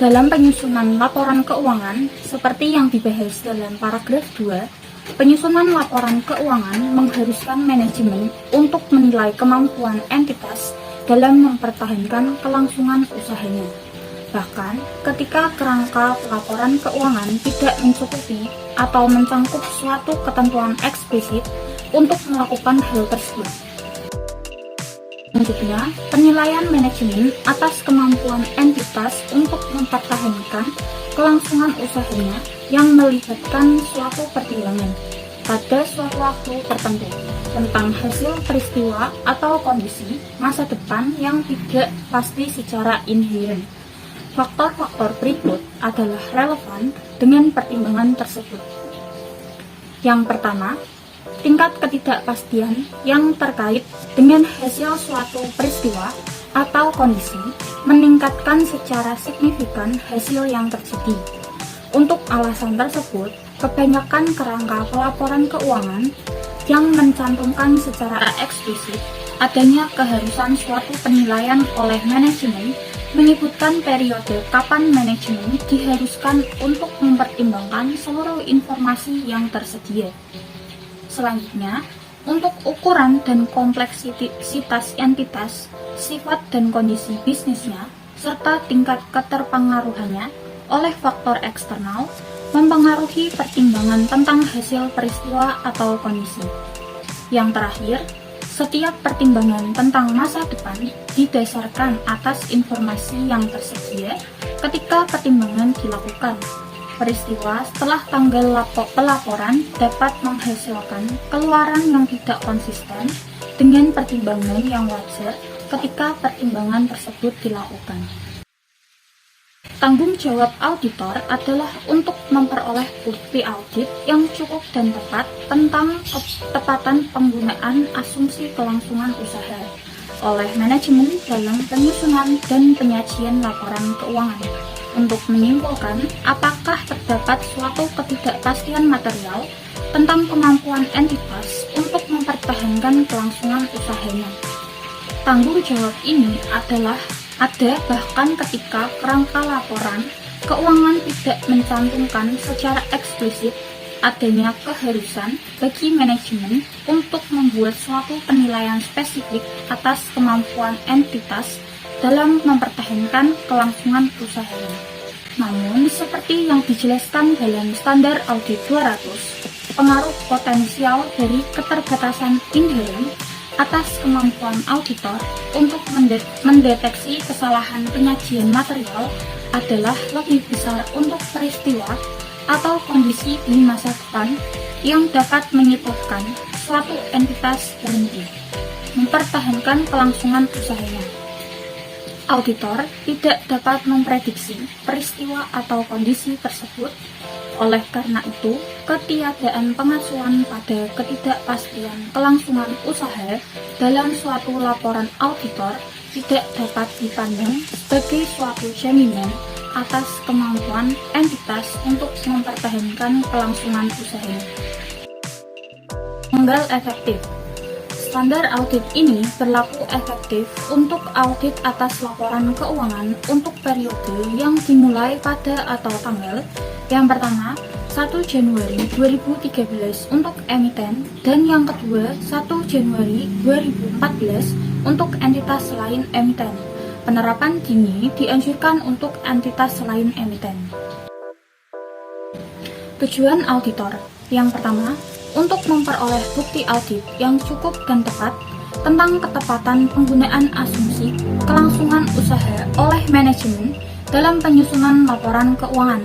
dalam penyusunan laporan keuangan seperti yang dibahas dalam paragraf 2, penyusunan laporan keuangan mengharuskan manajemen untuk menilai kemampuan entitas dalam mempertahankan kelangsungan usahanya. Bahkan, ketika kerangka pelaporan keuangan tidak mencukupi atau mencangkup suatu ketentuan eksplisit untuk melakukan hal tersebut. Selanjutnya, penilaian manajemen atas kemampuan entitas untuk mempertahankan kelangsungan usahanya yang melibatkan suatu pertimbangan pada suatu waktu tertentu tentang hasil peristiwa atau kondisi masa depan yang tidak pasti secara inheren. Faktor-faktor berikut adalah relevan dengan pertimbangan tersebut. Yang pertama, tingkat ketidakpastian yang terkait dengan hasil suatu peristiwa atau kondisi meningkatkan secara signifikan hasil yang terjadi. Untuk alasan tersebut, kebanyakan kerangka pelaporan keuangan yang mencantumkan secara eksplisit adanya keharusan suatu penilaian oleh manajemen menyebutkan periode kapan manajemen diharuskan untuk mempertimbangkan seluruh informasi yang tersedia. Selanjutnya, untuk ukuran dan kompleksitas entitas, sifat dan kondisi bisnisnya, serta tingkat keterpengaruhannya oleh faktor eksternal, mempengaruhi pertimbangan tentang hasil peristiwa atau kondisi. Yang terakhir, setiap pertimbangan tentang masa depan didasarkan atas informasi yang tersedia ketika pertimbangan dilakukan. Peristiwa setelah tanggal pelaporan dapat menghasilkan keluaran yang tidak konsisten dengan pertimbangan yang wajar ketika pertimbangan tersebut dilakukan. Tanggung jawab auditor adalah untuk memperoleh bukti audit yang cukup dan tepat tentang ketepatan penggunaan asumsi kelangsungan usaha oleh manajemen dalam penyusunan dan penyajian laporan keuangan untuk menyimpulkan apakah terdapat suatu ketidakpastian material tentang kemampuan entitas untuk mempertahankan kelangsungan usahanya. Tanggung jawab ini ada bahkan ketika kerangka laporan keuangan tidak mencantumkan secara eksplisit adanya keharusan bagi manajemen untuk membuat suatu penilaian spesifik atas kemampuan entitas dalam mempertahankan kelangsungan usahanya. Namun, seperti yang dijelaskan dalam Standar Audit 200, pengaruh potensial dari keterbatasan inheren atas kemampuan auditor untuk mendeteksi kesalahan penyajian material adalah lebih besar untuk peristiwa atau kondisi di masa depan yang dapat menyebabkan suatu entitas berhenti mempertahankan kelangsungan usahanya. Auditor tidak dapat memprediksi peristiwa atau kondisi tersebut. Oleh karena itu, ketiadaan pengasuhan pada ketidakpastian kelangsungan usaha dalam suatu laporan auditor tidak dapat dipandang sebagai suatu jaminan atas kemampuan entitas untuk mempertahankan kelangsungan usahanya. Tanggal efektif. Standar audit ini berlaku efektif untuk audit atas laporan keuangan untuk periode yang dimulai pada atau tanggal yang pertama 1 Januari 2013 untuk emiten dan yang kedua 1 Januari 2014 untuk entitas selain emiten. Penerapan dini dianjurkan untuk entitas selain emiten. Tujuan auditor yang pertama, untuk memperoleh bukti audit yang cukup dan tepat tentang ketepatan penggunaan asumsi kelangsungan usaha oleh manajemen dalam penyusunan laporan keuangan.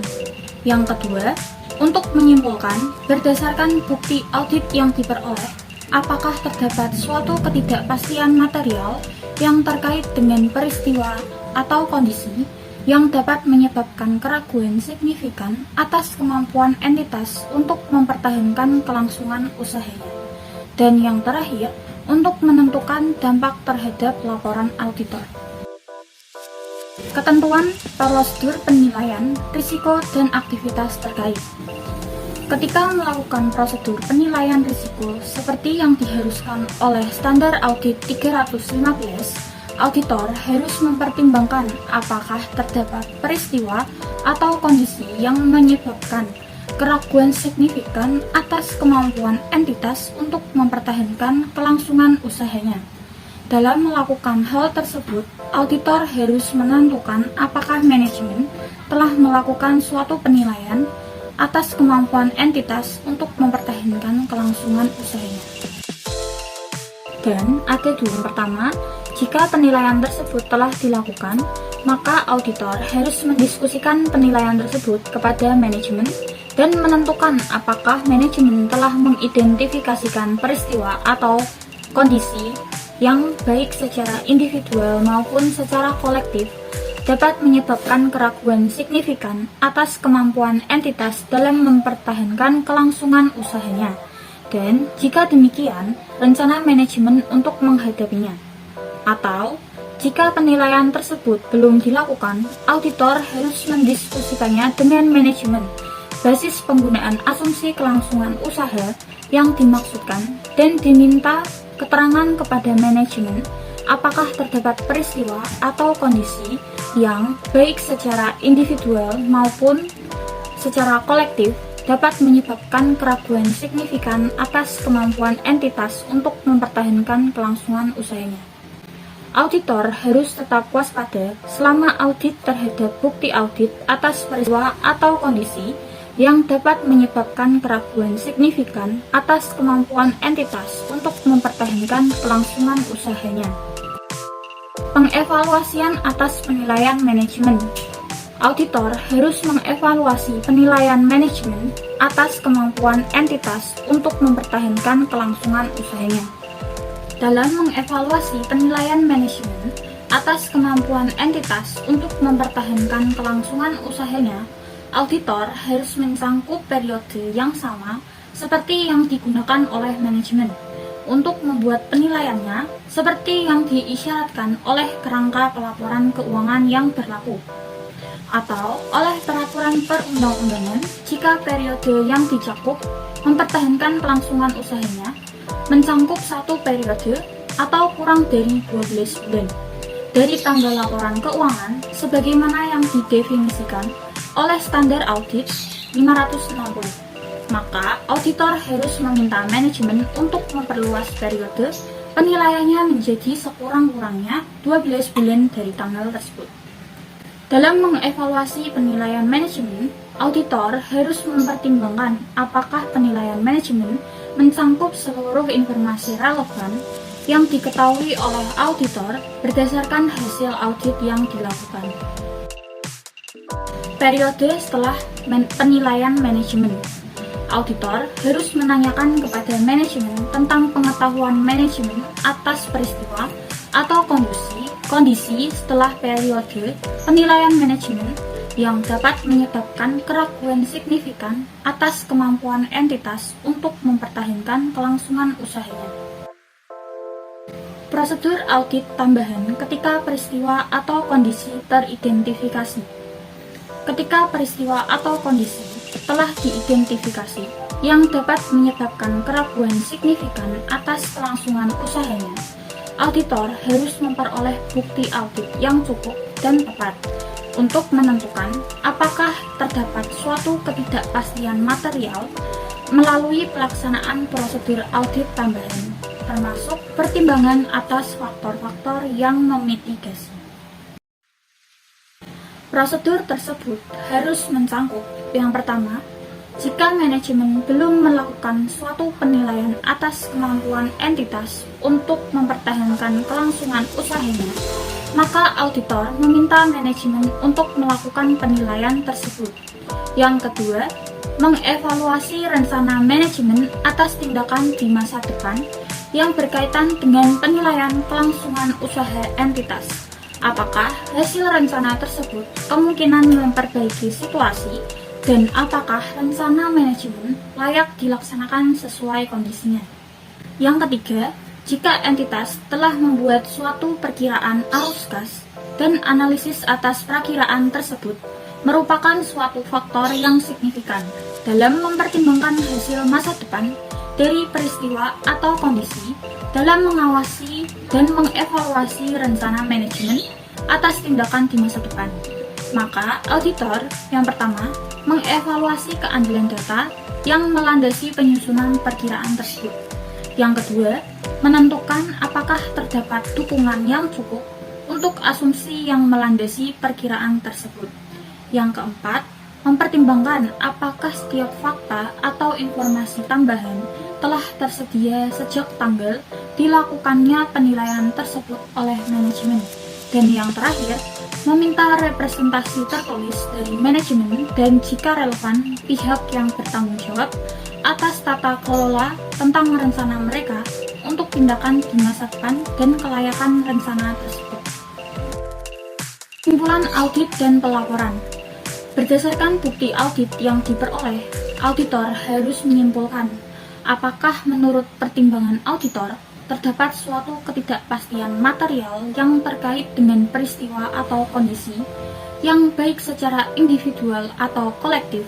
Yang kedua, untuk menyimpulkan berdasarkan bukti audit yang diperoleh, apakah terdapat suatu ketidakpastian material yang terkait dengan peristiwa atau kondisi yang dapat menyebabkan keraguan signifikan atas kemampuan entitas untuk mempertahankan kelangsungan usahanya. Dan yang terakhir, untuk menentukan dampak terhadap laporan auditor. Ketentuan prosedur penilaian, risiko, dan aktivitas terkait. Ketika melakukan prosedur penilaian risiko seperti yang diharuskan oleh Standar Audit 315, auditor harus mempertimbangkan apakah terdapat peristiwa atau kondisi yang menyebabkan keraguan signifikan atas kemampuan entitas untuk mempertahankan kelangsungan usahanya. Dalam melakukan hal tersebut, auditor harus menentukan apakah manajemen telah melakukan suatu penilaian atas kemampuan entitas untuk mempertahankan kelangsungan usahanya. Dan ada dua. Pertama, jika penilaian tersebut telah dilakukan, maka auditor harus mendiskusikan penilaian tersebut kepada manajemen dan menentukan apakah manajemen telah mengidentifikasikan peristiwa atau kondisi yang baik secara individual maupun secara kolektif dapat menyebabkan keraguan signifikan atas kemampuan entitas dalam mempertahankan kelangsungan usahanya. Dan jika demikian, rencana manajemen untuk menghadapinya. Atau, jika penilaian tersebut belum dilakukan, auditor harus mendiskusikannya dengan manajemen, basis penggunaan asumsi kelangsungan usaha yang dimaksudkan, dan diminta keterangan kepada manajemen apakah terdapat peristiwa atau kondisi yang baik secara individual maupun secara kolektif dapat menyebabkan keraguan signifikan atas kemampuan entitas untuk mempertahankan kelangsungan usahanya. Auditor harus tetap waspada selama audit terhadap bukti audit atas peristiwa atau kondisi yang dapat menyebabkan keraguan signifikan atas kemampuan entitas untuk mempertahankan kelangsungan usahanya. Pengevaluasian atas penilaian manajemen. Auditor harus mengevaluasi penilaian manajemen atas kemampuan entitas untuk mempertahankan kelangsungan usahanya. Dalam mengevaluasi penilaian manajemen atas kemampuan entitas untuk mempertahankan kelangsungan usahanya, auditor harus mencangkup periode yang sama seperti yang digunakan oleh manajemen untuk membuat penilaiannya seperti yang diisyaratkan oleh kerangka pelaporan keuangan yang berlaku, atau oleh peraturan perundang-undangan jika periode yang dicakup mempertahankan kelangsungan usahanya mencangkup satu periode atau kurang dari 12 bulan dari tanggal laporan keuangan sebagaimana yang didefinisikan oleh Standar Audit 560. Maka auditor harus meminta manajemen untuk memperluas periode penilaiannya menjadi sekurang-kurangnya 12 bulan dari tanggal tersebut. Dalam mengevaluasi penilaian manajemen, auditor harus mempertimbangkan apakah penilaian manajemen mencangkup seluruh informasi relevan yang diketahui oleh auditor berdasarkan hasil audit yang dilakukan. Periode setelah penilaian manajemen. Auditor harus menanyakan kepada manajemen tentang pengetahuan manajemen atas peristiwa atau kondisi setelah periode penilaian manajemen yang dapat menyebabkan keraguan signifikan atas kemampuan entitas untuk mempertahankan kelangsungan usahanya. Prosedur audit tambahan ketika peristiwa atau kondisi teridentifikasi. Ketika peristiwa atau kondisi telah diidentifikasi, yang dapat menyebabkan keraguan signifikan atas kelangsungan usahanya, auditor harus memperoleh bukti audit yang cukup dan tepat untuk menentukan apakah terdapat suatu ketidakpastian material melalui pelaksanaan prosedur audit tambahan, termasuk pertimbangan atas faktor-faktor yang memitigasi. Prosedur tersebut harus mencangkup yang pertama, jika manajemen belum melakukan suatu penilaian atas kemampuan entitas untuk mempertahankan kelangsungan usahanya, maka auditor meminta manajemen untuk melakukan penilaian tersebut. Yang kedua, mengevaluasi rencana manajemen atas tindakan di masa depan yang berkaitan dengan penilaian kelangsungan usaha entitas. Apakah hasil rencana tersebut kemungkinan memperbaiki situasi dan apakah rencana manajemen layak dilaksanakan sesuai kondisinya. Yang ketiga, jika entitas telah membuat suatu perkiraan arus kas dan analisis atas perakiraan tersebut merupakan suatu faktor yang signifikan dalam mempertimbangkan hasil masa depan dari peristiwa atau kondisi dalam mengawasi dan mengevaluasi rencana manajemen atas tindakan di masa depan. Maka auditor yang pertama mengevaluasi keandalan data yang melandasi penyusunan perkiraan tersebut. Yang kedua, menentukan apakah terdapat dukungan yang cukup untuk asumsi yang melandasi perkiraan tersebut. Yang keempat, mempertimbangkan apakah setiap fakta atau informasi tambahan telah tersedia sejak tanggal dilakukannya penilaian tersebut oleh manajemen. Dan yang terakhir, meminta representasi tertulis dari manajemen dan jika relevan pihak yang bertanggung jawab atas tata kelola tentang rencana mereka untuk tindakan di masa depan dan kelayakan rencana tersebut. Kesimpulan audit dan pelaporan. Berdasarkan bukti audit yang diperoleh, auditor harus menyimpulkan apakah menurut pertimbangan auditor terdapat suatu ketidakpastian material yang terkait dengan peristiwa atau kondisi yang baik secara individual atau kolektif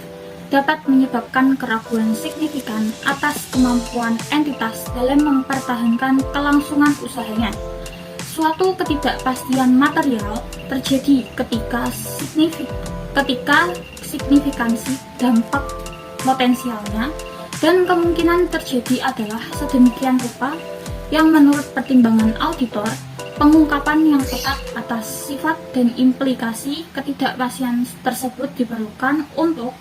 dapat menyebabkan keraguan signifikan atas kemampuan entitas dalam mempertahankan kelangsungan usahanya. Suatu ketidakpastian material terjadi ketika signifikansi dampak potensialnya dan kemungkinan terjadi adalah sedemikian rupa yang menurut pertimbangan auditor, pengungkapan yang tepat atas sifat dan implikasi ketidakpastian tersebut diperlukan untuk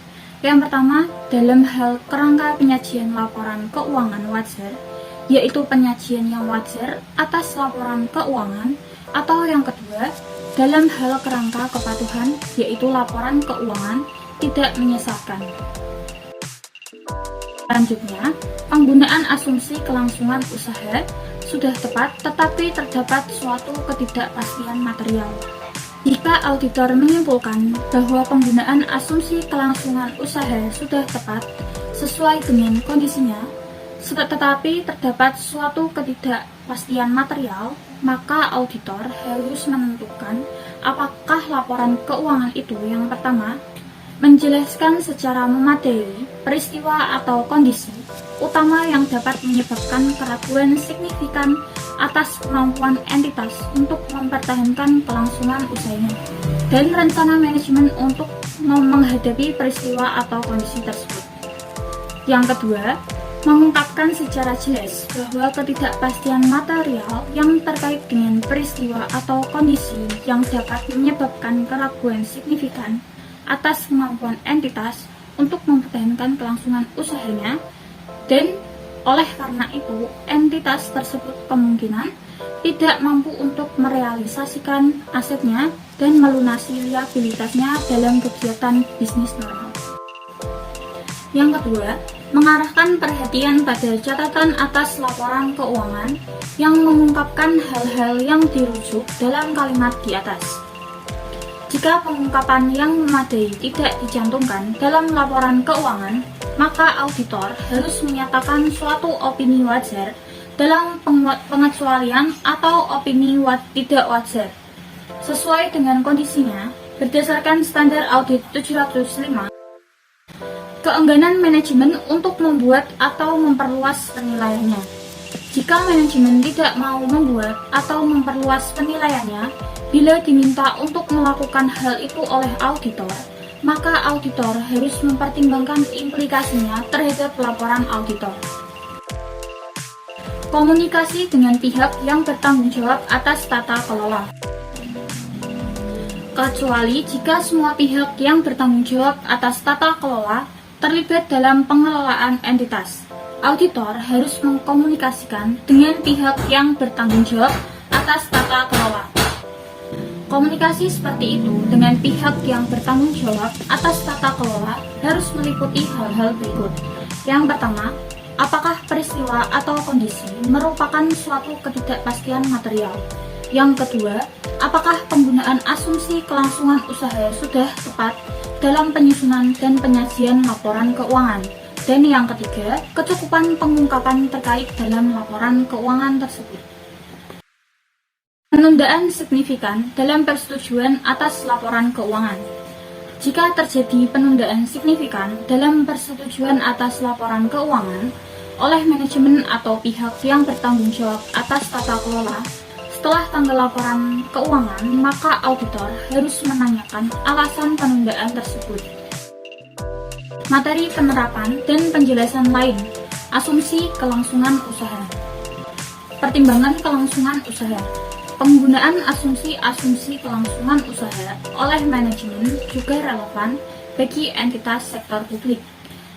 yang pertama, dalam hal kerangka penyajian laporan keuangan wajar, yaitu penyajian yang wajar atas laporan keuangan, atau yang kedua, dalam hal kerangka kepatuhan, yaitu laporan keuangan tidak menyesatkan. Selanjutnya, penggunaan asumsi kelangsungan usaha sudah tepat tetapi terdapat suatu ketidakpastian material. Jika auditor menyimpulkan bahwa penggunaan asumsi kelangsungan usaha sudah tepat sesuai dengan kondisinya, tetapi terdapat suatu ketidakpastian material, maka auditor harus menentukan apakah laporan keuangan itu yang pertama menjelaskan secara memadai peristiwa atau kondisi utama yang dapat menyebabkan keraguan signifikan atas kemampuan entitas untuk mempertahankan kelangsungan usahanya dan rencana manajemen untuk menghadapi peristiwa atau kondisi tersebut. Yang kedua, mengungkapkan secara jelas bahwa ketidakpastian material yang terkait dengan peristiwa atau kondisi yang dapat menyebabkan keraguan signifikan atas kemampuan entitas untuk mempertahankan kelangsungan usahanya dan oleh karena itu entitas tersebut kemungkinan tidak mampu untuk merealisasikan asetnya dan melunasi liabilitasnya dalam kegiatan bisnis normal. Yang kedua, mengarahkan perhatian pada catatan atas laporan keuangan yang mengungkapkan hal-hal yang dirujuk dalam kalimat di atas. Jika pengungkapan yang memadai tidak dicantumkan dalam laporan keuangan, maka auditor harus menyatakan suatu opini wajar dalam pengecualian atau opini tidak wajar sesuai dengan kondisinya berdasarkan standar audit 705. Keengganan manajemen untuk membuat atau memperluas penilaiannya. Jika manajemen tidak mau membuat atau memperluas penilaiannya, bila diminta untuk melakukan hal itu oleh auditor, maka auditor harus mempertimbangkan implikasinya terhadap laporan auditor. Komunikasi dengan pihak yang bertanggung jawab atas tata kelola. Kecuali jika semua pihak yang bertanggung jawab atas tata kelola terlibat dalam pengelolaan entitas, auditor harus mengkomunikasikan dengan pihak yang bertanggung jawab atas tata kelola. Komunikasi seperti itu dengan pihak yang bertanggung jawab atas tata kelola harus meliputi hal-hal berikut. Yang pertama, apakah peristiwa atau kondisi merupakan suatu ketidakpastian material? Yang kedua, apakah penggunaan asumsi kelangsungan usaha sudah tepat dalam penyusunan dan penyajian laporan keuangan? Dan yang ketiga, kecukupan pengungkapan terkait dalam laporan keuangan tersebut. Penundaan signifikan dalam persetujuan atas laporan keuangan. Jika terjadi penundaan signifikan dalam persetujuan atas laporan keuangan oleh manajemen atau pihak yang bertanggung jawab atas tata kelola setelah tanggal laporan keuangan, maka auditor harus menanyakan alasan penundaan tersebut. Materi penerapan dan penjelasan lain. Asumsi kelangsungan usaha. Pertimbangan kelangsungan usaha. Penggunaan asumsi-asumsi kelangsungan usaha oleh manajemen juga relevan bagi entitas sektor publik.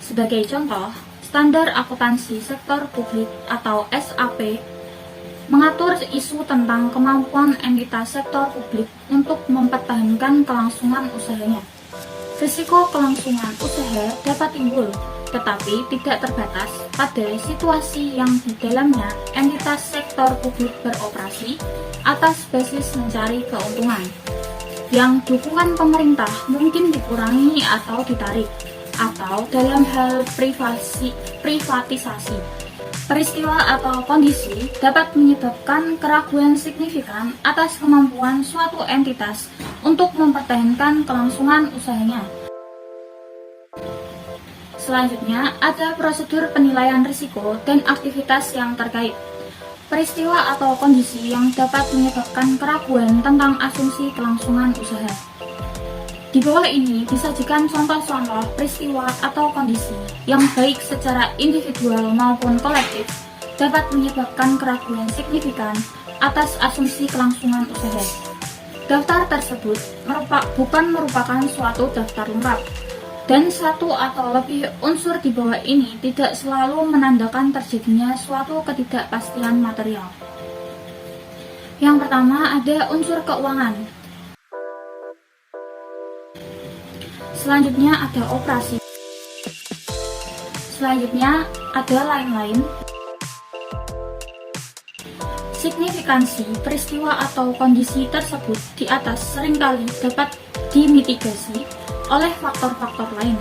Sebagai contoh, standar akuntansi sektor publik atau SAP mengatur isu tentang kemampuan entitas sektor publik untuk mempertahankan kelangsungan usahanya. Risiko kelangsungan usaha dapat timbul, tetapi tidak terbatas pada situasi yang di dalamnya entitas sektor publik beroperasi atas basis mencari keuntungan, yang dukungan pemerintah mungkin dikurangi atau ditarik, atau dalam hal privatisasi. Peristiwa atau kondisi dapat menyebabkan keraguan signifikan atas kemampuan suatu entitas untuk mempertahankan kelangsungan usahanya. Selanjutnya, ada prosedur penilaian risiko dan aktivitas yang terkait. Peristiwa atau kondisi yang dapat menyebabkan keraguan tentang asumsi kelangsungan usaha. Di bawah ini disajikan contoh-contoh peristiwa atau kondisi yang baik secara individual maupun kolektif dapat menyebabkan keraguan signifikan atas asumsi kelangsungan usaha. Daftar tersebut bukan merupakan suatu daftar lengkap, dan satu atau lebih unsur di bawah ini tidak selalu menandakan terjadinya suatu ketidakpastian material. Yang pertama ada unsur keuangan. Selanjutnya ada operasi. Selanjutnya ada lain-lain. Signifikansi peristiwa atau kondisi tersebut di atas seringkali dapat dimitigasi oleh faktor-faktor lain.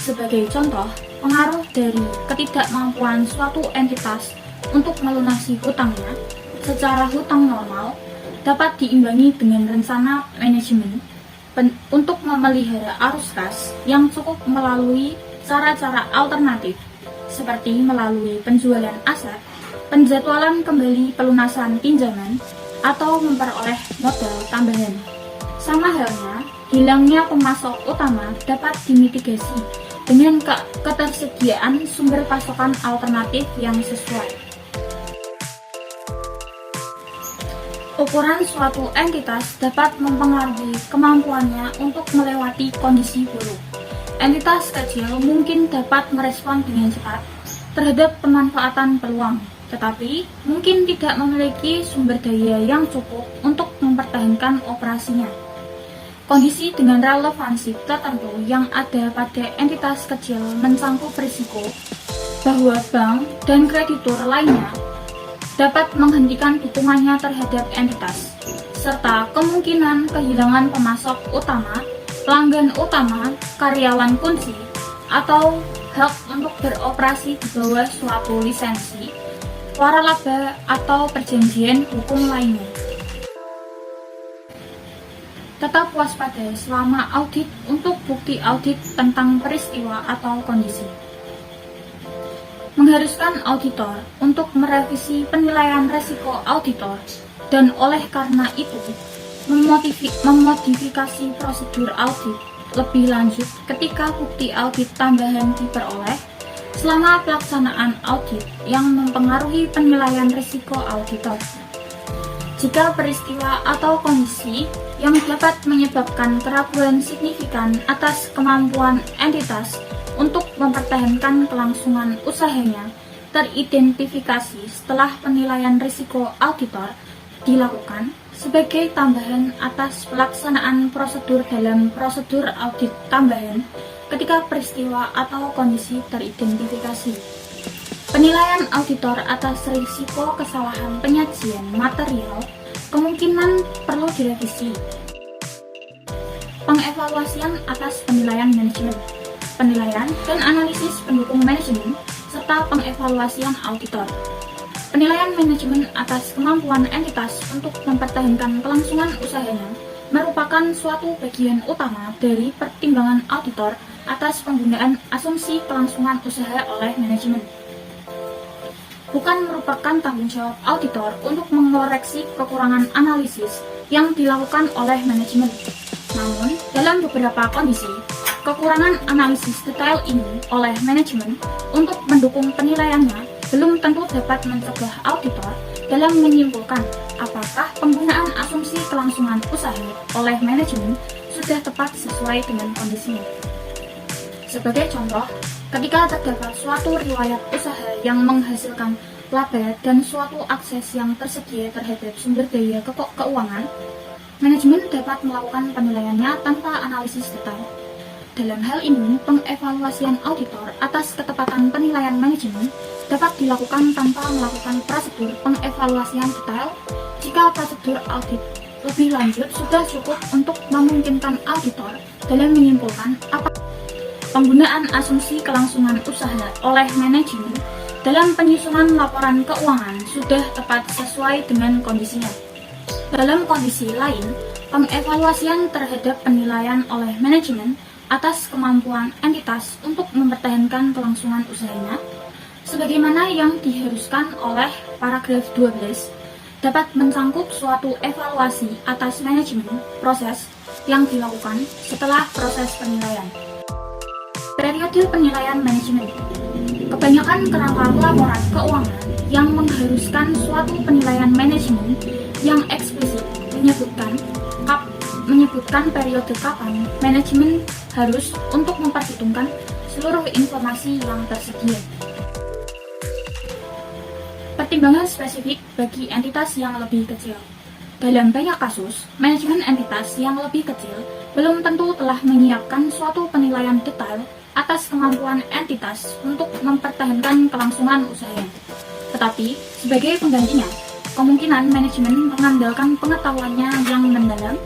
Sebagai contoh, pengaruh dari ketidakmampuan suatu entitas untuk melunasi hutangnya secara hutang normal dapat diimbangi dengan rencana manajemen untuk memelihara arus kas yang cukup melalui cara-cara alternatif seperti melalui penjualan aset, penjadwalan kembali pelunasan pinjaman, atau memperoleh modal tambahan. Sama halnya, hilangnya pemasok utama dapat dimitigasi dengan ketersediaan sumber pasokan alternatif yang sesuai. Ukuran suatu entitas dapat mempengaruhi kemampuannya untuk melewati kondisi buruk. Entitas kecil mungkin dapat merespon dengan cepat terhadap pemanfaatan peluang, tetapi mungkin tidak memiliki sumber daya yang cukup untuk mempertahankan operasinya. Kondisi dengan relevansi tertentu yang ada pada entitas kecil mencangkup risiko bahwa bank dan kreditur lainnya dapat menghentikan dukungannya terhadap entitas, serta kemungkinan kehilangan pemasok utama, pelanggan utama, karyawan kunci, atau hak untuk beroperasi di bawah suatu lisensi, waralaba, atau perjanjian hukum lainnya. Tetap waspada selama audit untuk bukti audit tentang peristiwa atau kondisi. Mengharuskan auditor untuk merevisi penilaian resiko auditor dan oleh karena itu memodifikasi prosedur audit lebih lanjut ketika bukti audit tambahan diperoleh selama pelaksanaan audit yang mempengaruhi penilaian risiko auditor. Jika peristiwa atau kondisi yang dapat menyebabkan keraguan signifikan atas kemampuan entitas untuk mempertahankan kelangsungan usahanya teridentifikasi setelah penilaian risiko auditor dilakukan sebagai tambahan atas pelaksanaan prosedur dalam prosedur audit tambahan ketika peristiwa atau kondisi teridentifikasi. Penilaian auditor atas risiko kesalahan penyajian material kemungkinan perlu direvisi. Pengevaluasian atas penilaian manajemen, penilaian dan analisis pendukung manajemen, serta pengevaluasian auditor. Penilaian manajemen atas kemampuan entitas untuk mempertahankan kelangsungan usahanya merupakan suatu bagian utama dari pertimbangan auditor atas penggunaan asumsi kelangsungan usaha oleh manajemen. Bukan merupakan tanggung jawab auditor untuk mengoreksi kekurangan analisis yang dilakukan oleh manajemen. Namun, dalam beberapa kondisi, kekurangan analisis detail ini oleh manajemen untuk mendukung penilaiannya belum tentu dapat mencegah auditor dalam menyimpulkan apakah penggunaan asumsi kelangsungan usaha oleh manajemen sudah tepat sesuai dengan kondisinya. Sebagai contoh, ketika terdapat suatu riwayat usaha yang menghasilkan laba dan suatu akses yang tersedia terhadap sumber daya keuangan, manajemen dapat melakukan penilaiannya tanpa analisis detail. Dalam hal ini, pengevaluasian auditor atas ketepatan penilaian manajemen dapat dilakukan tanpa melakukan prosedur pengevaluasian detail jika prosedur audit lebih lanjut sudah cukup untuk memungkinkan auditor dalam menyimpulkan apakah penggunaan asumsi kelangsungan usaha oleh manajemen dalam penyusunan laporan keuangan sudah tepat sesuai dengan kondisinya. Dalam kondisi lain, pengevaluasian terhadap penilaian oleh manajemen atas kemampuan entitas untuk mempertahankan kelangsungan usahanya, sebagaimana yang diharuskan oleh paragraf 12, dapat mencangkup suatu evaluasi atas manajemen proses yang dilakukan setelah proses penilaian. Periode penilaian manajemen. Kebanyakan kerangka laporan keuangan yang mengharuskan suatu penilaian manajemen yang eksplisit menyebutkan periode kapan manajemen harus untuk memperhitungkan seluruh informasi yang tersedia. Pertimbangan spesifik bagi entitas yang lebih kecil. Dalam banyak kasus, manajemen entitas yang lebih kecil belum tentu telah menyiapkan suatu penilaian detail atas kemampuan entitas untuk mempertahankan kelangsungan usahanya. Tetapi, sebagai penggantinya, kemungkinan manajemen mengandalkan pengetahuannya yang mendalam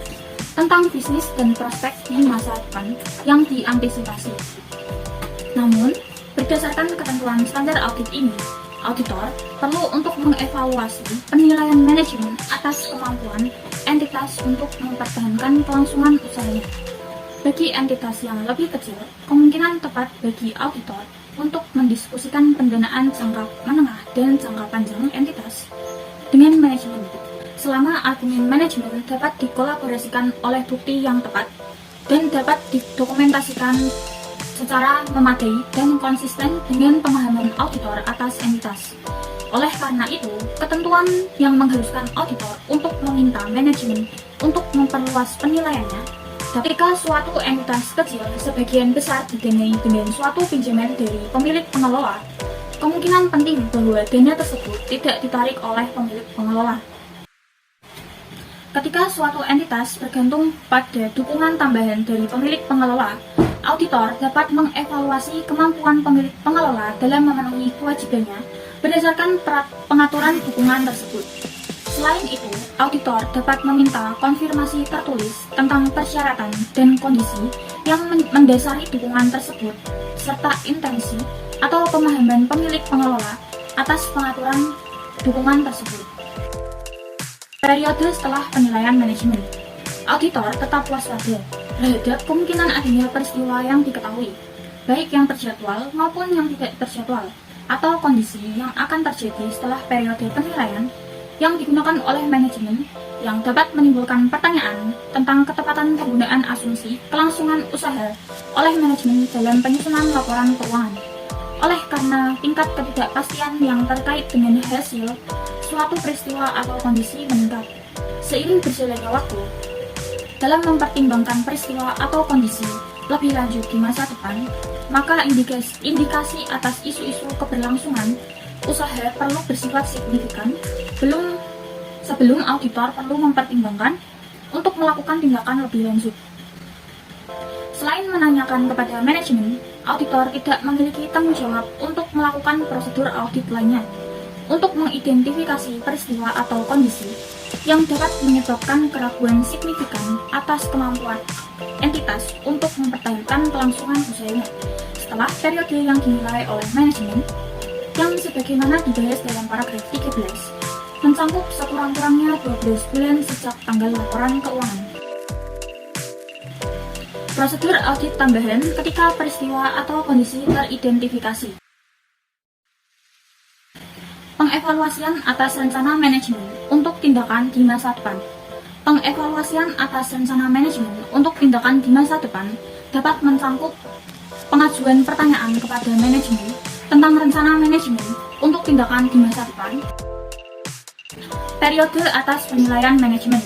tentang bisnis dan prospek di masa depan yang diantisipasi. Namun, berdasarkan ketentuan standar audit ini, auditor perlu untuk mengevaluasi penilaian manajemen atas kemampuan entitas untuk mempertahankan kelangsungan usahanya. Bagi entitas yang lebih kecil, kemungkinan tepat bagi auditor untuk mendiskusikan pendanaan jangka menengah dan jangka panjang entitas dengan manajemen, selama argumen manajemen dapat dikolaborasikan oleh bukti yang tepat dan dapat didokumentasikan secara memadai dan konsisten dengan pemahaman auditor atas entitas. Oleh karena itu, ketentuan yang mengharuskan auditor untuk meminta manajemen untuk memperluas penilaiannya ketika suatu entitas kecil sebagian besar didanai dengan suatu pinjaman dari pemilik pengelola, kemungkinan penting bahwa dana tersebut tidak ditarik oleh pemilik pengelola. Ketika suatu entitas bergantung pada dukungan tambahan dari pemilik pengelola, auditor dapat mengevaluasi kemampuan pemilik pengelola dalam memenuhi kewajibannya berdasarkan pengaturan dukungan tersebut. Selain itu, auditor dapat meminta konfirmasi tertulis tentang persyaratan dan kondisi yang mendasari dukungan tersebut, serta intensi atau pemahaman pemilik pengelola atas pengaturan dukungan tersebut. Periode setelah penilaian manajemen. auditor tetap waspada terhadap kemungkinan adanya peristiwa yang diketahui, baik yang terjadwal maupun yang tidak terjadwal, atau kondisi yang akan terjadi setelah periode penilaian yang digunakan oleh manajemen yang dapat menimbulkan pertanyaan tentang ketepatan penggunaan asumsi kelangsungan usaha oleh manajemen dalam penyusunan laporan keuangan. Oleh karena tingkat ketidakpastian yang terkait dengan hasil suatu peristiwa atau kondisi meningkat seiring berjalannya waktu, dalam mempertimbangkan peristiwa atau kondisi lebih lanjut di masa depan, maka indikasi atas isu-isu keberlangsungan usaha perlu bersifat signifikan sebelum auditor perlu mempertimbangkan untuk melakukan tindakan lebih lanjut. Selain menanyakan kepada manajemen, auditor tidak memiliki tanggung jawab untuk melakukan prosedur audit lainnya untuk mengidentifikasi peristiwa atau kondisi yang dapat menyebabkan keraguan signifikan atas kemampuan entitas untuk mempertahankan kelangsungan usahanya setelah periode yang dinilai oleh manajemen yang sebagaimana dibahas dalam paragraf 13 mencakup sekurang-kurangnya 12 bulan sejak tanggal laporan keuangan. Prosedur audit tambahan ketika peristiwa atau kondisi teridentifikasi. Pengevaluasian atas rencana manajemen untuk tindakan di masa depan. Pengevaluasian atas rencana manajemen untuk tindakan di masa depan dapat mencakup pengajuan pertanyaan kepada manajemen tentang rencana manajemen untuk tindakan di masa depan. Periode atas penilaian manajemen.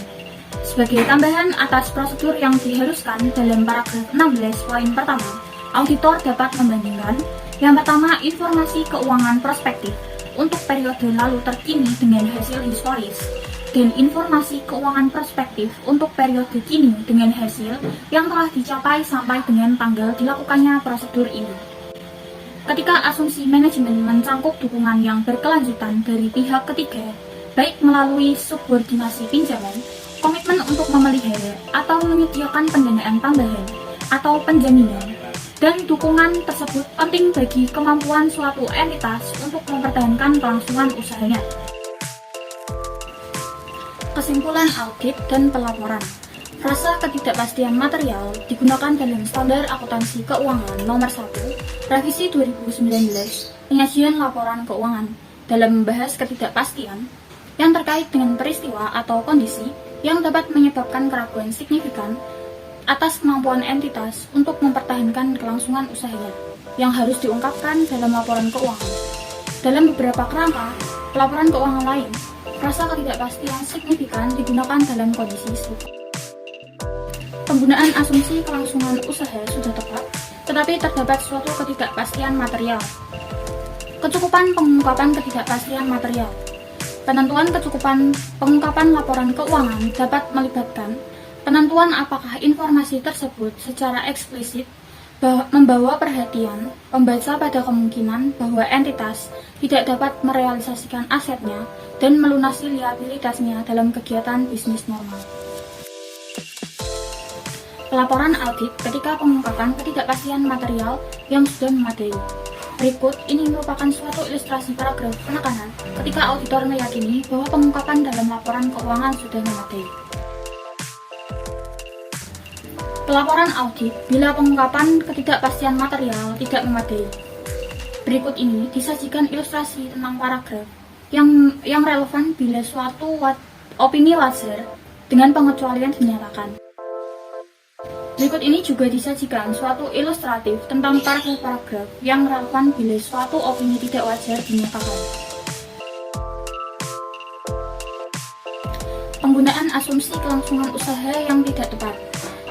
Sebagai tambahan atas prosedur yang diharuskan dalam paragraf 16 poin pertama, auditor dapat membandingkan yang pertama informasi keuangan prospektif untuk periode lalu terkini dengan hasil historis, dan informasi keuangan prospektif untuk periode kini dengan hasil yang telah dicapai sampai dengan tanggal dilakukannya prosedur ini. Ketika asumsi manajemen mencangkup dukungan yang berkelanjutan dari pihak ketiga, baik melalui subordinasi pinjaman, komitmen untuk memelihara atau menyediakan pendanaan tambahan atau penjaminan, dan dukungan tersebut penting bagi kemampuan suatu entitas untuk mempertahankan kelangsungan usahanya. Kesimpulan audit dan pelaporan. Frasa ketidakpastian material digunakan dalam Standar Akuntansi Keuangan Nomor 1, Revisi 2019, penyajian laporan keuangan dalam membahas ketidakpastian yang terkait dengan peristiwa atau kondisi yang dapat menyebabkan keraguan signifikan atas kemampuan entitas untuk mempertahankan kelangsungan usahanya yang harus diungkapkan dalam laporan keuangan. Dalam beberapa kerangka laporan keuangan lain, frasa ketidakpastian signifikan digunakan dalam kondisi serupa. Penggunaan asumsi kelangsungan usaha sudah tepat, tetapi terdapat suatu ketidakpastian material. Kecukupan pengungkapan ketidakpastian material. Penentuan kecukupan pengungkapan laporan keuangan dapat melibatkan penentuan apakah informasi tersebut secara eksplisit membawa perhatian pembaca pada kemungkinan bahwa entitas tidak dapat merealisasikan asetnya dan melunasi liabilitasnya dalam kegiatan bisnis normal. Pelaporan audit ketika pengungkapan ketidakpastian material yang sudah memadai. Berikut ini merupakan suatu ilustrasi paragraf penekanan ketika auditor meyakini bahwa pengungkapan dalam laporan keuangan sudah memadai. Pelaporan audit bila pengungkapan ketidakpastian material tidak memadai. Berikut ini disajikan ilustrasi tentang paragraf yang relevan bila suatu opini wajar dengan pengecualian dinyatakan. Berikut ini juga disajikan suatu ilustratif tentang paragraf-paragraf yang relevan bila suatu opini tidak wajar dinyatakan. Penggunaan asumsi kelangsungan usaha yang tidak tepat.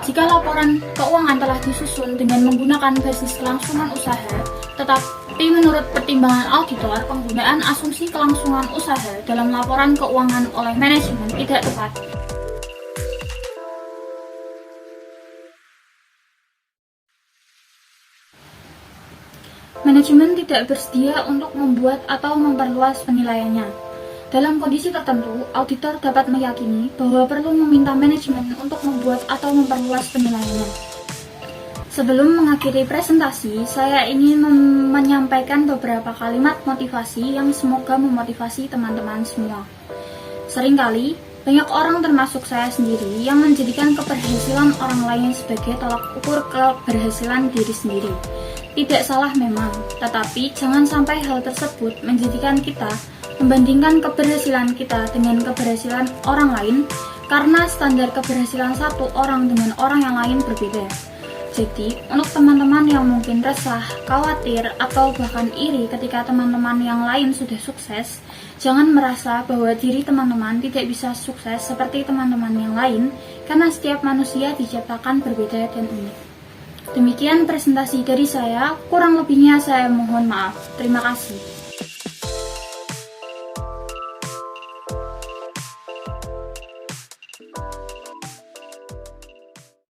Jika laporan keuangan telah disusun dengan menggunakan basis kelangsungan usaha, tetapi menurut pertimbangan auditor, penggunaan asumsi kelangsungan usaha dalam laporan keuangan oleh manajemen tidak tepat. Manajemen tidak bersedia untuk membuat atau memperluas penilaiannya. Dalam kondisi tertentu, auditor dapat meyakini bahwa perlu meminta manajemen untuk membuat atau memperluas penilaiannya. Sebelum mengakhiri presentasi, saya ingin menyampaikan beberapa kalimat motivasi yang semoga memotivasi teman-teman semua. Seringkali, Banyak orang termasuk saya sendiri yang menjadikan keberhasilan orang lain sebagai tolak ukur keberhasilan diri sendiri. Tidak salah memang, tetapi jangan sampai hal tersebut menjadikan kita membandingkan keberhasilan kita dengan keberhasilan orang lain, karena standar keberhasilan satu orang dengan orang yang lain berbeda. Jadi, untuk teman-teman yang mungkin resah, khawatir, atau bahkan iri ketika teman-teman yang lain sudah sukses, jangan merasa bahwa diri teman-teman tidak bisa sukses seperti teman-teman yang lain, karena setiap manusia diciptakan berbeda dan unik. Demikian presentasi dari saya, kurang lebihnya saya mohon maaf. Terima kasih.